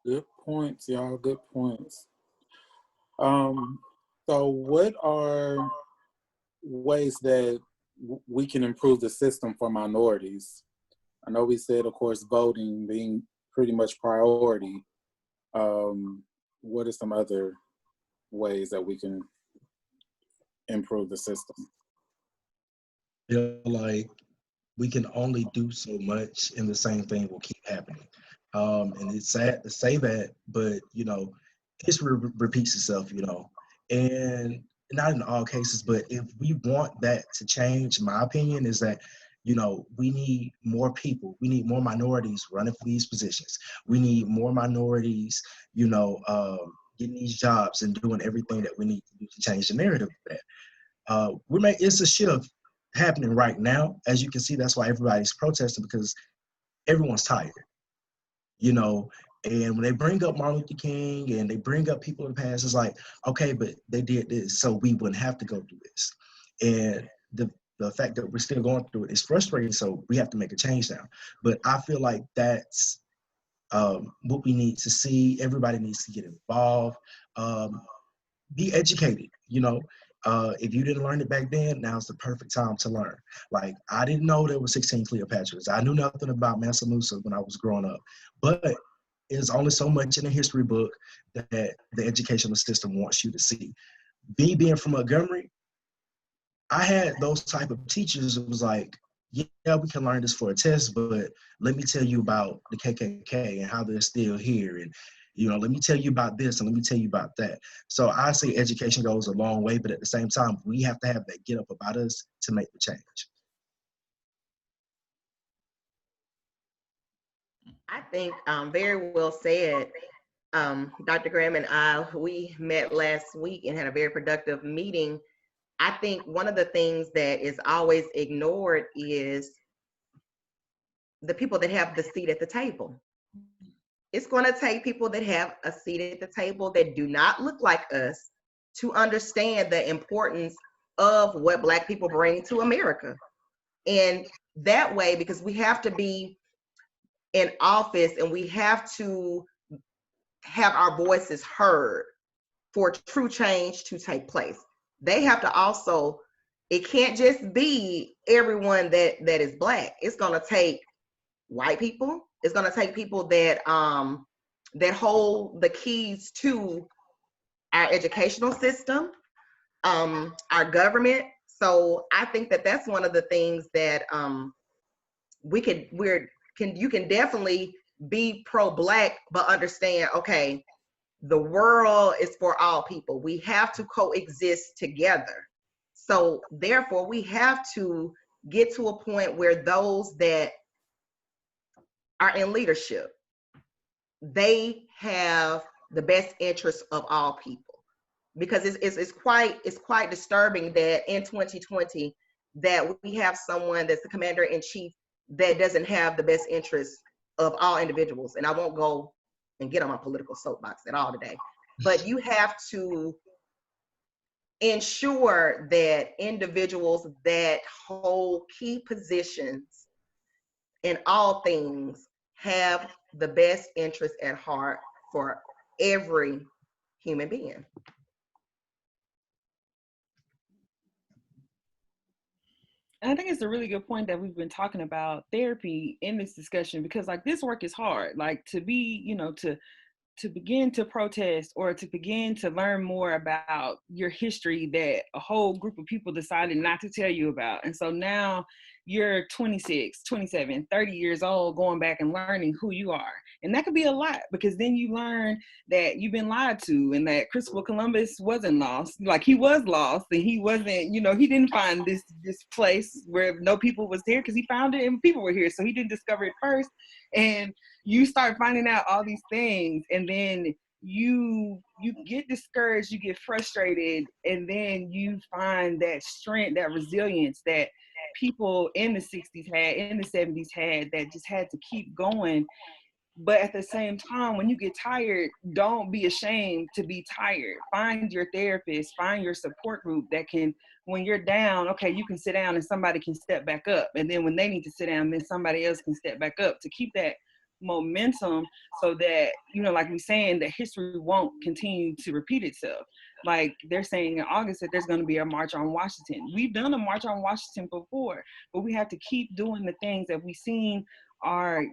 Good points, y'all. Good points. So what are ways that we can improve the system for minorities? I know we said, of course, voting being pretty much priority. What are some other ways that we can improve the system? I feel like we can only do so much and the same thing will keep happening. And it's sad to say that, but history repeats itself, and not in all cases, but if we want that to change, my opinion is that, we need more people, we need more minorities running for these positions. We need more minorities, getting these jobs and doing everything that we need to do to change the narrative of that. It's a shift happening right now. As you can see, that's why everybody's protesting, because everyone's tired. And when they bring up Martin Luther King and they bring up people in the past, it's like, okay, but they did this, so we wouldn't have to go through this. And the fact that we're still going through it is frustrating, so we have to make a change now. But I feel like that's what we need to see. Everybody needs to get involved, be educated, if you didn't learn it back then, now's the perfect time to learn. Like, I didn't know there were 16 Cleopatras. I knew nothing about Mansa Musa when I was growing up. But there's only so much in a history book that the educational system wants you to see. Me being from Montgomery, I had those type of teachers. It was like, yeah, we can learn this for a test, but let me tell you about the KKK and how they're still here. And let me tell you about this and let me tell you about that. So I say education goes a long way, but at the same time, we have to have that get up about us to make the change. I think very well said. Dr. Graham and I, we met last week and had a very productive meeting. I think one of the things that is always ignored is the people that have the seat at the table. It's going to take people that have a seat at the table that do not look like us to understand the importance of what Black people bring to America. And that way, because we have to be in office and we have to have our voices heard for true change to take place. They have to also, it can't just be everyone that is Black. It's going to take white people. It's going to take people that that hold the keys to our educational system, our government. So I think that that's one of the things that you can definitely be pro-Black, but understand, okay, the world is for all people. We have to coexist together. So therefore, we have to get to a point where those that are in leadership, they have the best interests of all people. Because it's quite disturbing that in 2020 that we have someone that's the commander-in-chief that doesn't have the best interests of all individuals. And I won't go and get on my political soapbox at all today, but you have to ensure that individuals that hold key positions in all things have the best interest at heart for every human being. I think it's a really good point that we've been talking about therapy in this discussion, because like this work is hard. Like to be, to begin to protest or to begin to learn more about your history that a whole group of people decided not to tell you about. And so now you're 26, 27, 30 years old going back and learning who you are. And that could be a lot, because then you learn that you've been lied to and that Christopher Columbus wasn't lost. Like he was lost and he wasn't, he didn't find this place where no people was there, because he found it and people were here. So he didn't discover it first. And you start finding out all these things, and then you get discouraged, you get frustrated, and then you find that strength, that resilience that people in the 60s had, in the 70s had, that just had to keep going. But at the same time, when you get tired, don't be ashamed to be tired. Find your therapist, find your support group that can, when you're down, okay, you can sit down and somebody can step back up. And then when they need to sit down, then somebody else can step back up, to keep that momentum, so that, like we're saying, that history won't continue to repeat itself. Like they're saying in August that there's going to be a March on Washington. We've done a March on Washington before, but we have to keep doing the things that we've seen our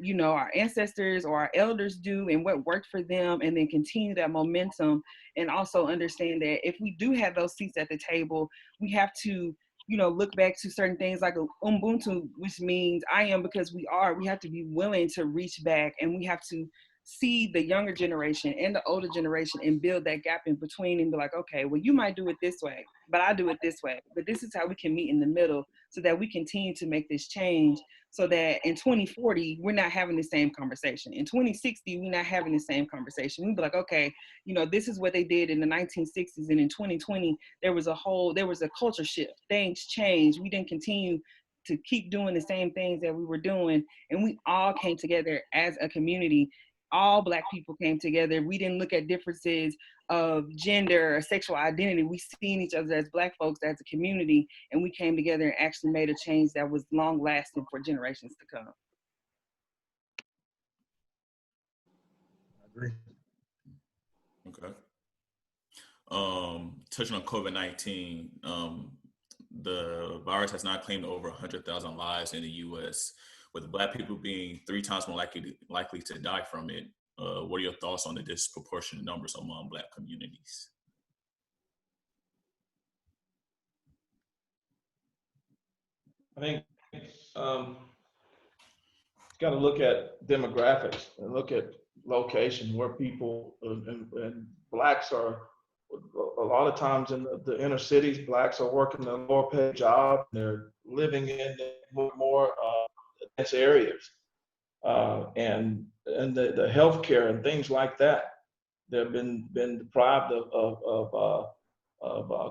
ancestors or our elders do and what worked for them, and then continue that momentum. And also understand that if we do have those seats at the table, we have to look back to certain things like Ubuntu, which means I am because we are. We have to be willing to reach back, and we have to see the younger generation and the older generation and build that gap in between and be like, okay, well, you might do it this way, but I do it this way. But this is how we can meet in the middle, so that we continue to make this change, so that in 2040, we're not having the same conversation. In 2060, we're not having the same conversation. We'd be like, okay, this is what they did in the 1960s. And in 2020, there was a culture shift. Things changed. We didn't continue to keep doing the same things that we were doing. And we all came together as a community. All Black people came together. We didn't look at differences of gender or sexual identity. We seen each other as Black folks, as a community, and we came together and actually made a change that was long lasting for generations to come. I agree. Okay. Touching on COVID-19, the virus has now claimed over 100,000 lives in the U.S., with Black people being 3 times more likely to die from it. What are your thoughts on the disproportionate numbers among Black communities? I think got to look at demographics and look at location where people and Blacks are. A lot of times in the inner cities, Blacks are working a lower paid job. They're living in more dense areas, and the healthcare and things like that. They've been deprived of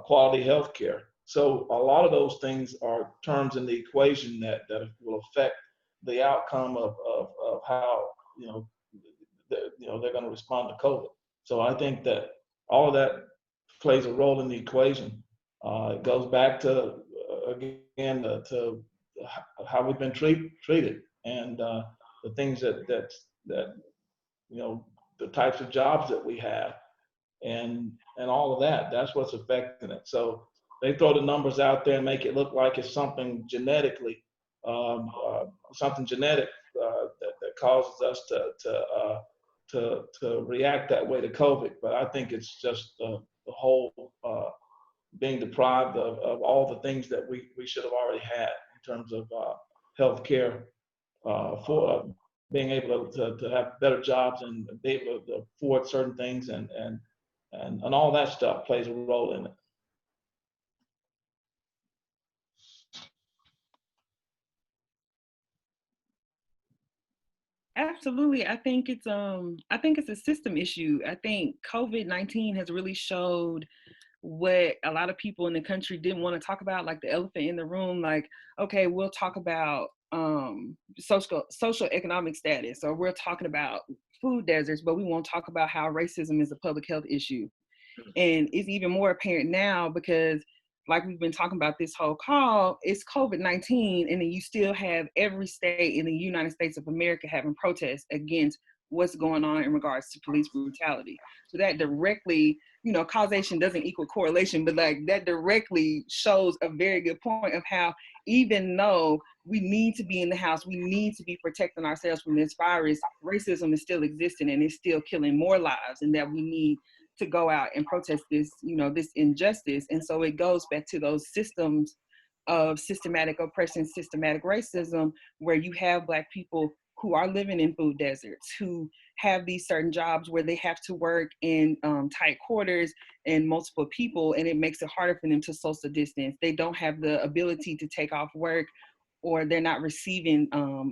quality healthcare. So a lot of those things are terms in the equation that will affect the outcome of how they're going to respond to COVID. So I think that all of that plays a role in the equation. It goes back to again to how we've been treated, and the things that the types of jobs that we have, and all of that. That's what's affecting it. So they throw the numbers out there and make it look like it's something genetically, something genetic that causes us to react that way to COVID. But I think it's just the whole being deprived of all the things that we should have already had in terms of health care, for being able to have better jobs and be able to afford certain things, and all that stuff plays a role in it. Absolutely. I think it's a system issue. I think COVID-19 has really showed what a lot of people in the country didn't want to talk about, like the elephant in the room. Like, okay, we'll talk about social economic status, or we're talking about food deserts, but we won't talk about how racism is a public health issue. And it's even more apparent now because like we've been talking about this whole call, it's COVID-19, and then you still have every state in the United States of America having protests against what's going on in regards to police brutality. So that directly, causation doesn't equal correlation, but like that directly shows a very good point of how, even though we need to be in the house, we need to be protecting ourselves from this virus, racism is still existing and it's still killing more lives, and that we need to go out and protest this, this injustice. And so it goes back to those systems of systematic oppression, systematic racism, where you have Black people who are living in food deserts, who have these certain jobs where they have to work in tight quarters and multiple people, and it makes it harder for them to social distance. They don't have the ability to take off work, or they're not receiving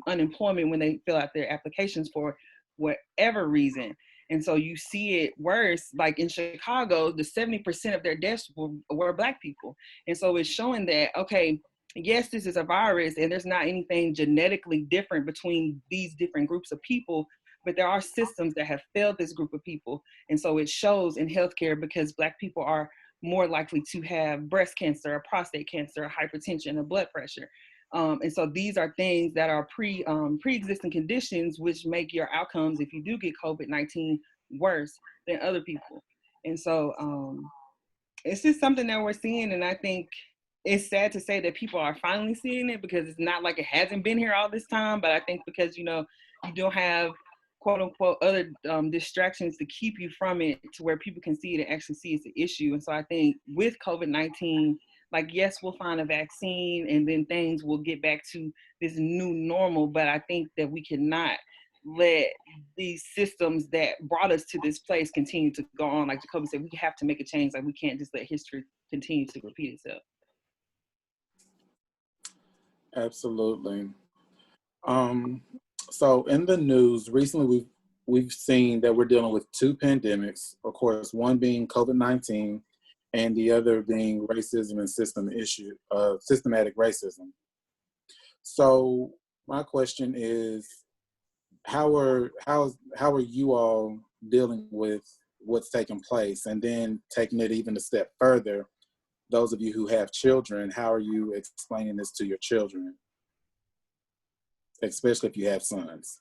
unemployment when they fill out their applications for whatever reason. And so you see it worse, like in Chicago, the 70% of their deaths were Black people. And so it's showing that, okay, yes, this is a virus and there's not anything genetically different between these different groups of people, but there are systems that have failed this group of people. And so it shows in healthcare, because Black people are more likely to have breast cancer, prostate cancer, hypertension, and blood pressure. And so these are things that are pre-existing conditions, which make your outcomes, if you do get COVID-19, worse than other people. And so it's just something that we're seeing. And I think it's sad to say that people are finally seeing it, because it's not like it hasn't been here all this time. But I think because, you don't have quote unquote other distractions to keep you from it, to where people can see it and actually see it's an issue. And so I think with COVID-19, like, yes, we'll find a vaccine and then things will get back to this new normal. But I think that we cannot let these systems that brought us to this place continue to go on. Like Jacoby said, we have to make a change. Like, we can't just let history continue to repeat itself. Absolutely. So in the news recently, we've seen that we're dealing with two pandemics, of course, one being COVID-19 and the other being racism and systematic racism. So my question is, how are you all dealing with what's taking place? And then taking it even a step further, those of you who have children, how are you explaining this to your children, especially if you have sons?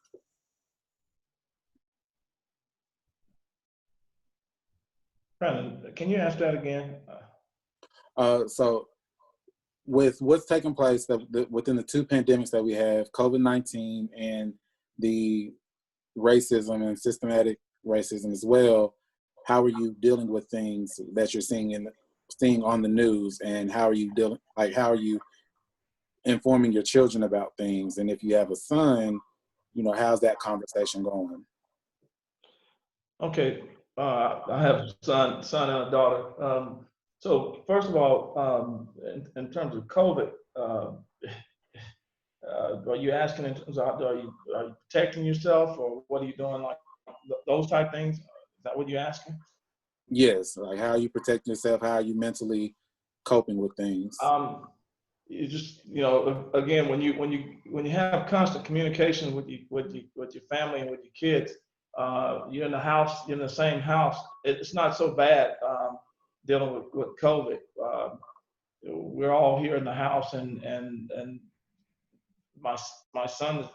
Brandon, can you ask that again? So with what's taking place within the two pandemics that we have, COVID-19 and the racism and systematic racism as well, how are you dealing with things that you're seeing on the news, and how are you informing your children about things? And if you have a son, how's that conversation going? Okay, I have a son and a daughter. So first of all, in terms of COVID, are you asking in terms of are you protecting yourself, or what are you doing, like those type things? Is that what you're asking? Yes, like how are you protecting yourself? How are you mentally coping with things? You just, again, when you have constant communication with your family and with your kids, you're in the house, you're in the same house. It's not so bad dealing with COVID. We're all here in the house, and my son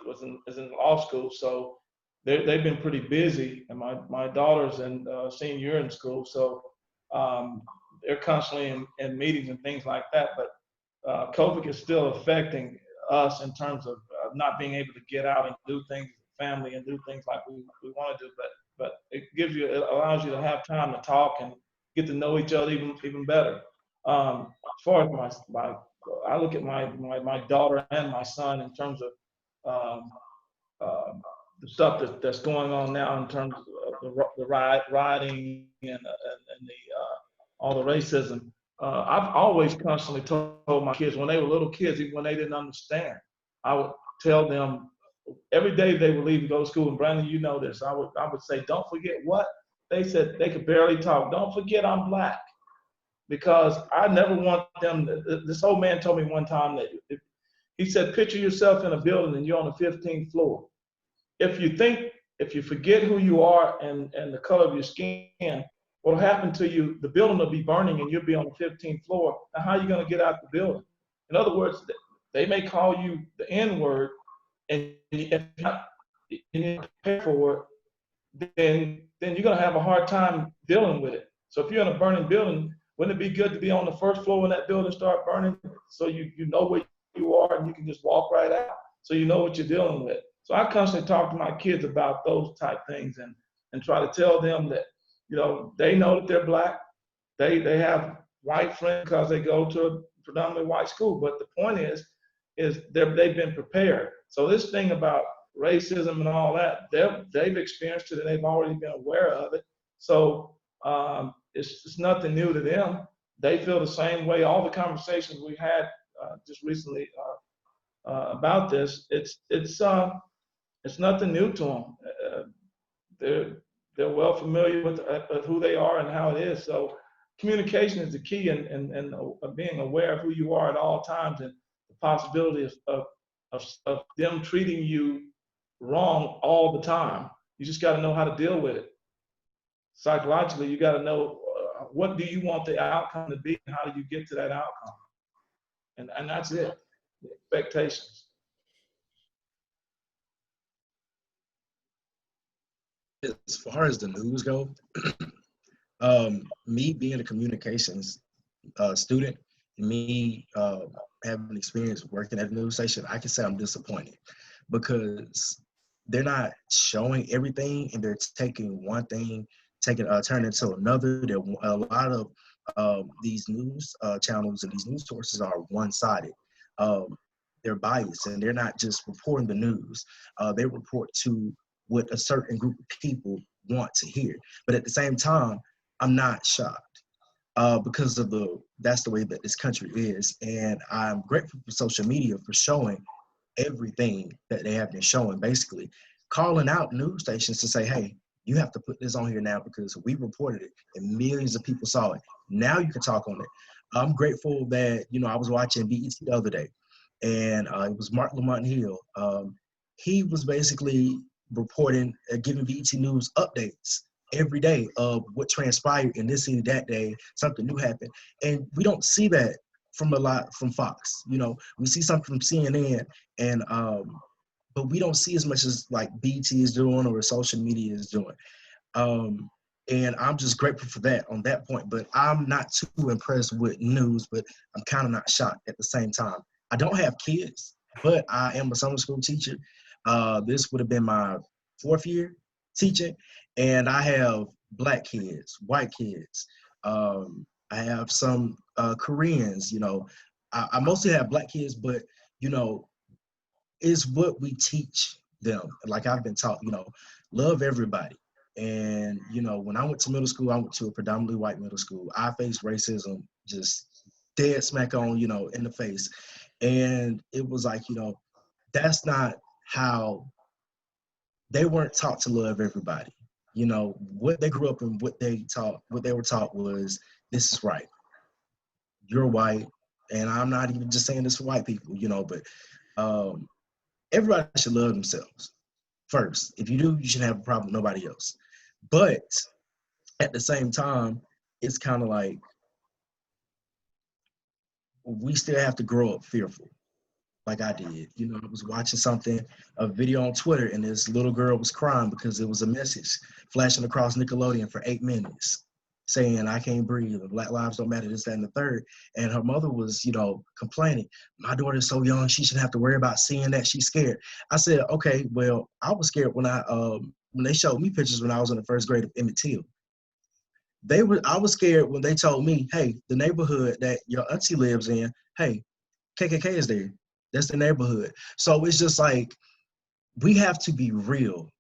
is in law school, so they've been pretty busy, and my daughter's in senior year in school, so they're constantly in meetings and things like that. But COVID is still affecting us in terms of not being able to get out and do things with family and do things like we want to do. But it allows you to have time to talk and get to know each other even better. As far as I look at my daughter and my son in terms of the stuff that's going on now in terms of the rioting and all the racism. I've always constantly told my kids, when they were little kids, even when they didn't understand, I would tell them every day they would leave to go to school. And Brandon, you know this. I would say, don't forget what they said. They could barely talk. Don't forget I'm Black, because I never want them. This old man told me one time that he said, picture yourself in a building and you're on the 15th floor. If you forget who you are and the color of your skin, what'll happen to you, the building will be burning and you'll be on the 15th floor. Now, how are you going to get out the building? In other words, they may call you the N-word, and if you're not prepared for it, then you're going to have a hard time dealing with it. So if you're in a burning building, wouldn't it be good to be on the first floor when that building start burning, so you know where you are and you can just walk right out, so you know what you're dealing with. So I constantly talk to my kids about those type things and try to tell them that, you know, they know that they're Black. They have white friends because they go to a predominantly white school. But the point is they've been prepared. So this thing about racism and all that, they've experienced it and they've already been aware of it. So it's nothing new to them. They feel the same way. All the conversations we had just recently about this, it's nothing new to them. They're well familiar with who they are and how it is. So communication is the key, and being aware of who you are at all times, and the possibility of them treating you wrong all the time. You just got to know how to deal with it. Psychologically, you got to know what do you want the outcome to be, and how do you get to that outcome. And that's it, the expectations. As far as the news go, me being a communications student, me having experience working at a news station, I can say I'm disappointed because they're not showing everything, and they're taking one thing, turning into another. A lot of these news channels and these news sources are one-sided. They're biased, and they're not just reporting the news. They report to what a certain group of people want to hear. But at the same time, I'm not shocked because of that's the way that this country is. And I'm grateful for social media for showing everything that they have been showing, basically calling out news stations to say, hey, you have to put this on here now because we reported it and millions of people saw it. Now you can talk on it. I'm grateful that, I was watching BET the other day, and it was Mark Lamont Hill. He was basically reporting, giving BET News updates every day of what transpired in this city that day. Something new happened, and we don't see that from Fox. We see something from CNN, and but we don't see as much as like BET is doing or social media is doing. And I'm just grateful for that on that point. But I'm not too impressed with news, but I'm kind of not shocked at the same time. I don't have kids, but I am a summer school teacher. This would have been my 4th year teaching, and I have Black kids, white kids. I have some Koreans. I mostly have Black kids, but it's what we teach them. Like I've been taught, love everybody. And when I went to middle school, I went to a predominantly white middle school. I faced racism just dead smack on, in the face. And it was like, that's not how they weren't taught to love everybody. What they grew up in, what they were taught was, this is right. You're white. And I'm not even just saying this for white people, but everybody should love themselves first. If you do, you shouldn't have a problem with nobody else. But at the same time, it's kind of like we still have to grow up fearful. Like I did. I was watching a video on Twitter, and this little girl was crying because it was a message flashing across Nickelodeon for 8 minutes saying, I can't breathe, Black lives don't matter, this, that, and the third. And her mother was, complaining, my daughter is so young, she shouldn't have to worry about seeing that, she's scared. I said, okay, well, I was scared when they showed me pictures when I was in the 1st grade of Emmett Till. I was scared when they told me, hey, the neighborhood that your auntie lives in, hey, KKK is there. That's the neighborhood. So it's just like, we have to be real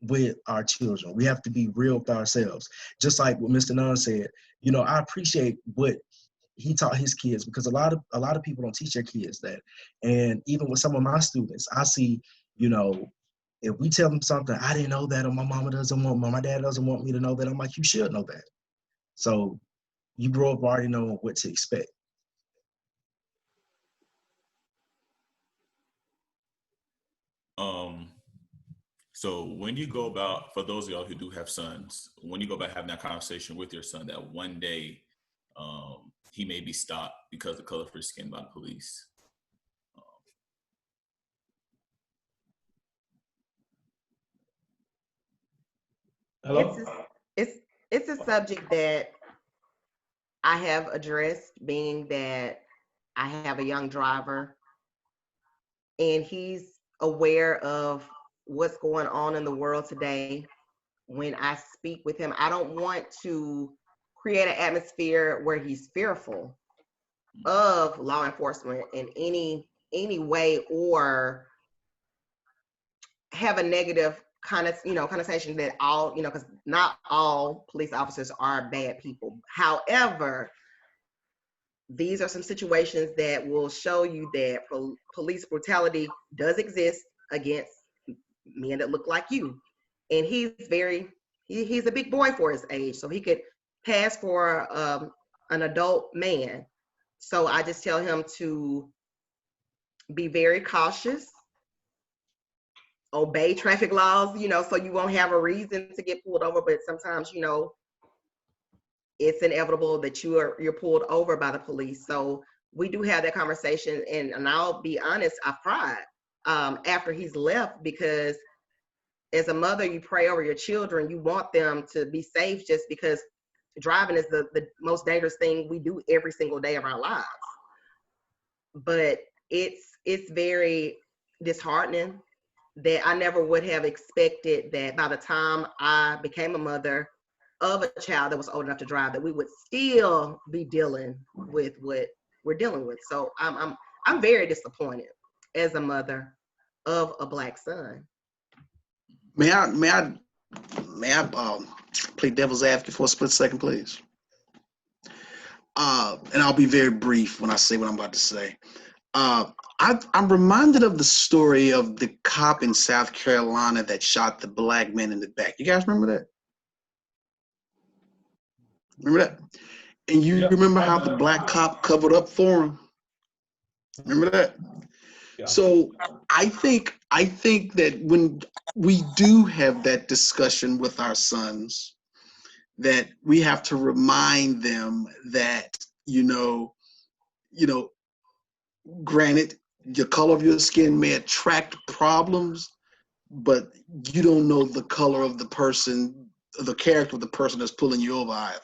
with our children. We have to be real with ourselves. Just like what Mr. Nunn said, I appreciate what he taught his kids, because a lot of people don't teach their kids that. And even with some of my students, I see, if we tell them something, I didn't know that, or my dad doesn't want me to know that, I'm like, you should know that. So you grow up already knowing what to expect. So when you go about, for those of y'all who do have sons, when you go about having that conversation with your son that one day he may be stopped because of the color of his skin by the police. Hello? It's a subject that I have addressed, being that I have a young driver and he's aware of what's going on in the world today. When I speak with him, I don't want to create an atmosphere where he's fearful of law enforcement in any way, or have a negative connotation that all, because not all police officers are bad people. However, these are some situations that will show you that police brutality does exist against men that look like you. And he's a big boy for his age, so he could pass for an adult man. So I just tell him to be very cautious, obey traffic laws, so you won't have a reason to get pulled over. But sometimes, it's inevitable that you're pulled over by the police. So we do have that conversation, and I'll be honest, I cried after he's left, because as a mother, you pray over your children. You want them to be safe, just because driving is the most dangerous thing we do every single day of our lives. But it's very disheartening that I never would have expected that by the time I became a mother of a child that was old enough to drive, that we would still be dealing with what we're dealing with. So I'm very disappointed as a mother of a Black son. May I play devil's advocate for a split second, please? And I'll be very brief when I say what I'm about to say. I'm reminded of the story of the cop in South Carolina that shot the Black man in the back. You guys remember that? Remember that? And you remember how the Black cop covered up for him? Remember that? Yeah. So I think that when we do have that discussion with our sons, that we have to remind them that, granted, the color of your skin may attract problems, but you don't know the color of the person, the character of the person that's pulling you over either.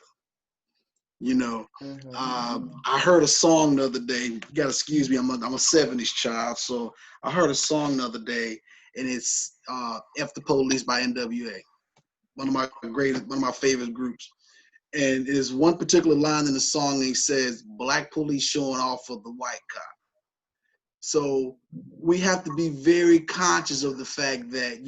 I heard a song the other day. You gotta excuse me, I'm a 70s child, so I heard a song the other day, and it's F the Police by NWA, one of my favorite groups. And there's one particular line in the song that says, "Black police showing off for the white cop." So we have to be very conscious of the fact that,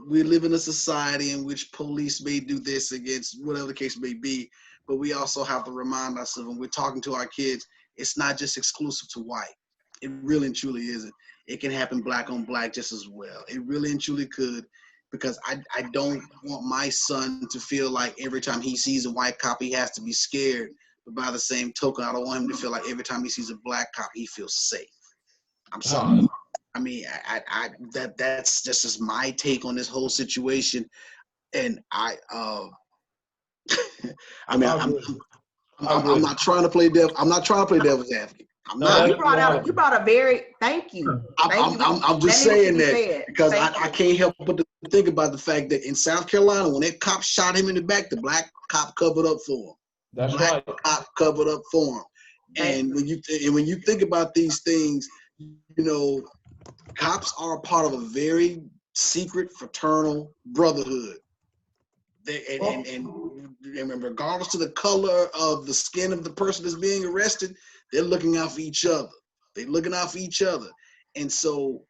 we live in a society in which police may do this against whatever the case may be, but we also have to remind ourselves when we're talking to our kids, it's not just exclusive to white. It really and truly isn't. It can happen Black on Black just as well. It really and truly could, because I don't want my son to feel like every time he sees a white cop, he has to be scared. But by the same token, I don't want him to feel like every time he sees a Black cop, he feels safe. I'm sorry. I mean, that's just my take on this whole situation, and I'm not trying to play devil's advocate. I'm not. You brought a very thank you. I'm just saying that because I can't help but to think about the fact that in South Carolina, when that cop shot him in the back, the Black cop covered up for him. That's Black right. cop covered up for him. And when you think about these things, cops are a part of a very secret fraternal brotherhood. And regardless to the color of the skin of the person that's being arrested, they're looking out for each other. And so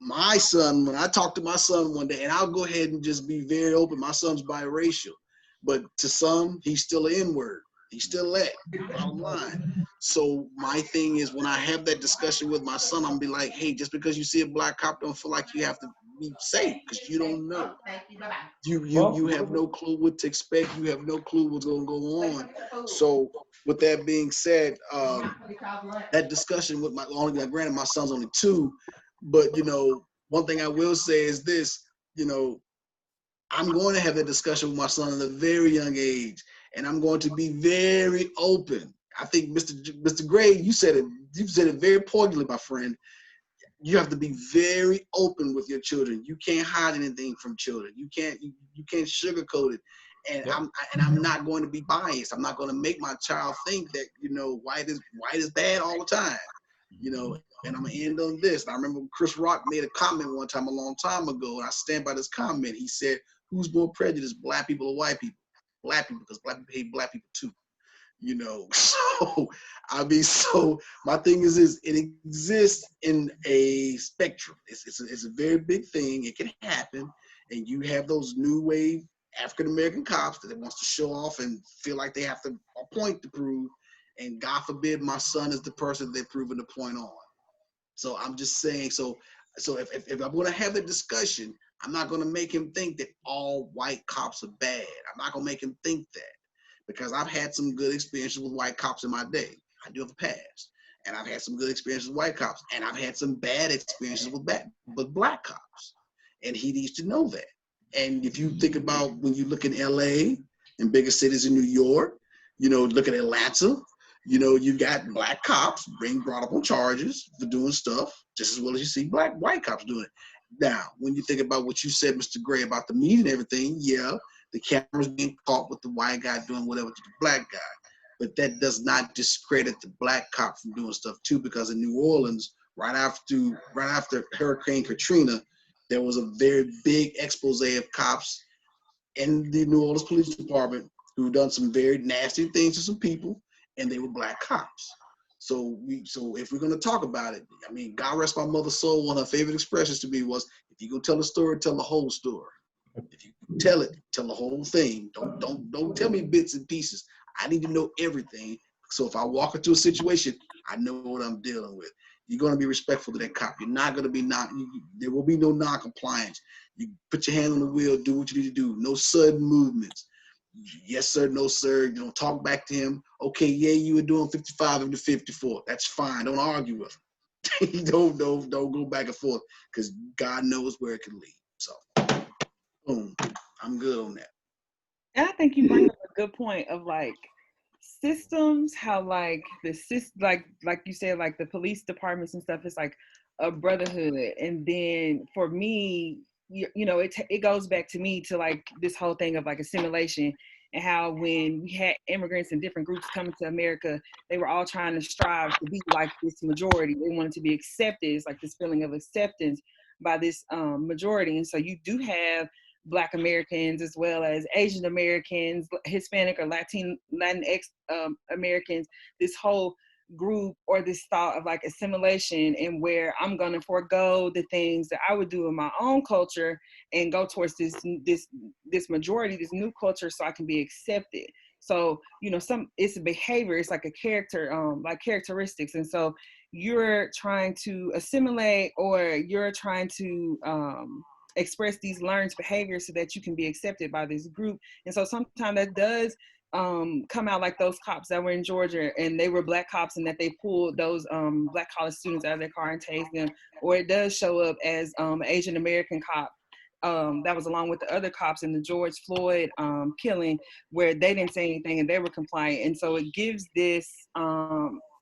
my son, when I talked to my son one day, and I'll go ahead and just be very open, my son's biracial, but to some, he's still an N-word. He's still that, bottom line. So my thing is, when I have that discussion with my son, I'm gonna be like, hey, just because you see a Black cop, don't feel like you have to be safe, because you don't know. You have no clue what to expect. You have no clue what's gonna go on. So with that being said, that discussion with granted my son's only 2, but one thing I will say is this, I'm going to have that discussion with my son at a very young age, and I'm going to be very open. I think Mr. Gray, you said it very poignantly, my friend. You have to be very open with your children. You can't hide anything from children. You can't sugarcoat it. And I'm not going to be biased. I'm not going to make my child think that white is bad all the time. And I'm gonna end on this. I remember Chris Rock made a comment one time a long time ago, and I stand by this comment. He said, "Who's more prejudiced, black people or white people?" Black people, because black people hate black people too. So my thing is it exists in a spectrum. It's a very big thing. It can happen, and you have those new wave African American cops that wants to show off and feel like they have a point to prove, and God forbid my son is the person they're proving the point on. So I'm just saying, so if I'm going to have the discussion, I'm not going to make him think that all white cops are bad. I'm not going to make him think that, because I've had some good experiences with white cops in my day. I do have a past. And I've had some good experiences with white cops. And I've had some bad experiences with black cops. And he needs to know that. And if you think about when you look in LA and bigger cities in New York, look at Atlanta, you got black cops being brought up on charges for doing stuff just as well as you see white cops doing it. Now, when you think about what you said, Mr. Gray, about the media and everything, yeah, the camera's being caught with the white guy doing whatever to the black guy. But that does not discredit the black cop from doing stuff too, because in New Orleans, right after Hurricane Katrina, there was a very big expose of cops in the New Orleans Police Department who done some very nasty things to some people, and they were black cops. So if we're going to talk about it, I mean, God rest my mother's soul, one of her favorite expressions to me was, if you're going to tell a story, tell the whole story. If you tell it, tell the whole thing. Don't tell me bits and pieces. I need to know everything. So if I walk into a situation, I know what I'm dealing with. You're going to be respectful to that cop. You're not going to be there will be no non-compliance. You put your hand on the wheel, do what you need to do. No sudden movements. Yes, sir, no, sir. You don't talk back to him. Okay, yeah, you were doing 55 into 54. That's fine. Don't argue with him. don't go back and forth, because God knows where it can lead. So, boom, I'm good on that. And I think you bring up a good point of systems, how like you said, like the police departments and stuff, it's like a brotherhood. And then for me, it goes back to me to like this whole thing of like assimilation, and how when we had immigrants and different groups coming to America, they were all trying to strive to be like this majority. They wanted to be accepted. It's like this feeling of acceptance by this majority. And so you do have Black Americans as well as Asian Americans, Hispanic or Latinx Americans, this whole group, or this thought of like assimilation, and where I'm going to forego the things that I would do in my own culture and go towards this majority, this new culture, so I can be accepted. So, it's a behavior, it's like a character, like characteristics. And so you're trying to assimilate, or you're trying to express these learned behaviors so that you can be accepted by this group. And so sometimes that does come out, like those cops that were in Georgia, and they were black cops, and that they pulled those black college students out of their car and tased them. Or it does show up as an Asian American cop that was along with the other cops in the George Floyd killing, where they didn't say anything and they were compliant. And so it gives this,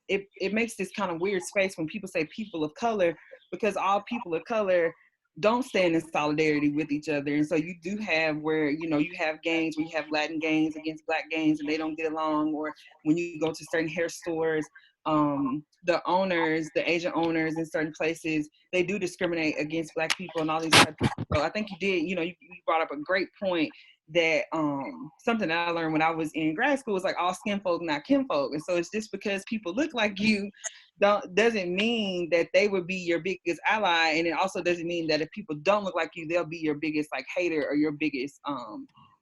it makes this kind of weird space when people say people of color, because all people of color don't stand in solidarity with each other. And so you do have where, you have gangs, where you have Latin gangs against Black gangs and they don't get along. Or when you go to certain hair stores, the owners, the Asian owners in certain places, they do discriminate against Black people and all these types of people. So I think you did, you brought up a great point, that something that I learned when I was in grad school is like, all skin folk, not kinfolk. And so it's just because people look like you doesn't mean that they would be your biggest ally. And it also doesn't mean that if people don't look like you, they'll be your biggest like hater or your biggest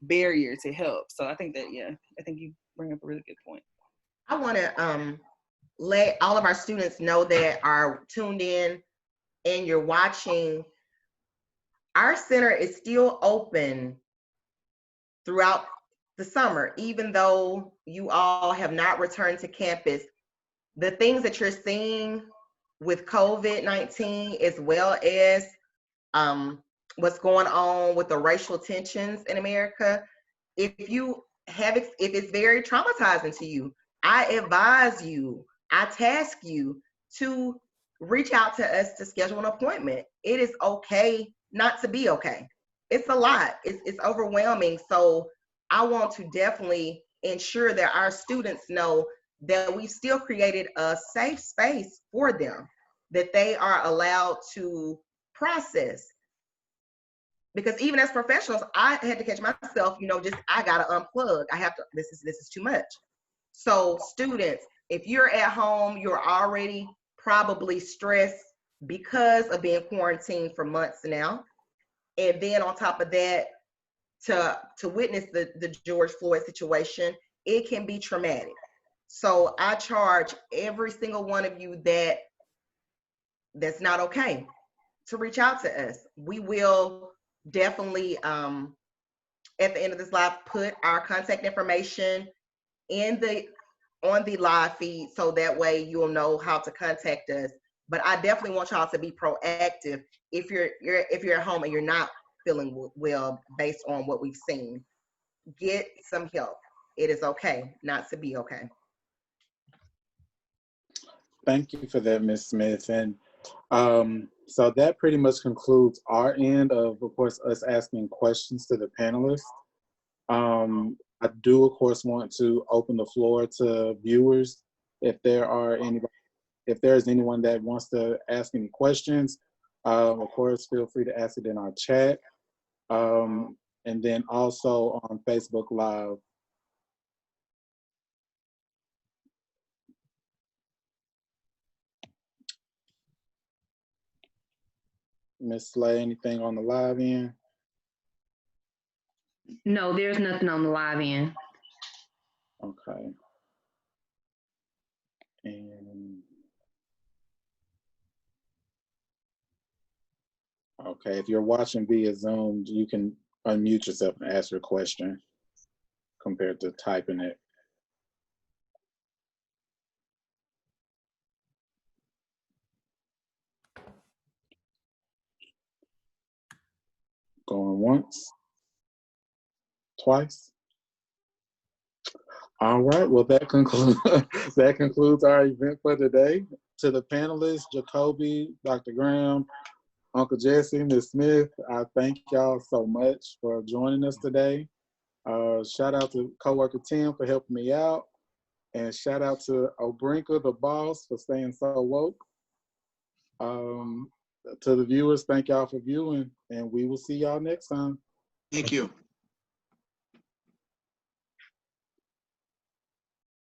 barrier to help. So I think that, I think you bring up a really good point. I want to let all of our students know that are tuned in and you're watching, our center is still open throughout the summer, even though you all have not returned to campus. The things that you're seeing with COVID-19, as well as what's going on with the racial tensions in America. If it's very traumatizing to you, I advise you, I task you to reach out to us to schedule an appointment. It is okay not to be okay. It's a lot. It's overwhelming. So I want to definitely ensure that our students know that we've still created a safe space for them, that they are allowed to process. Because even as professionals, I had to catch myself, I gotta unplug. This is too much. So students, if you're at home, you're already probably stressed because of being quarantined for months now. And then on top of that, to witness the George Floyd situation, it can be traumatic. So I charge every single one of you that's not okay to reach out to us. We will definitely, at the end of this live, put our contact information on the live feed, so that way you'll know how to contact us. But I definitely want y'all to be proactive if you're at home and you're not feeling well based on what we've seen. Get some help. It is okay not to be okay. Thank you for that, Ms. Smith. And so that pretty much concludes our end of course, us asking questions to the panelists. I do, of course, want to open the floor to viewers. If there's anyone that wants to ask any questions, of course, feel free to ask it in our chat. And then also on Facebook Live. Ms. Slay, anything on the live end? No, there's nothing on the live end. Okay. And okay, if you're watching via Zoom, you can unmute yourself and ask your question compared to typing it. Going once, twice. All right, well, that concludes our event for today. To the panelists, Jacoby, Dr. Graham, Uncle Jesse, Ms. Smith, I thank y'all so much for joining us today. Shout out to coworker Tim for helping me out. And shout out to Obrinka, the boss, for staying so woke. To the viewers, thank y'all for viewing, and we will see y'all next time. Thank you.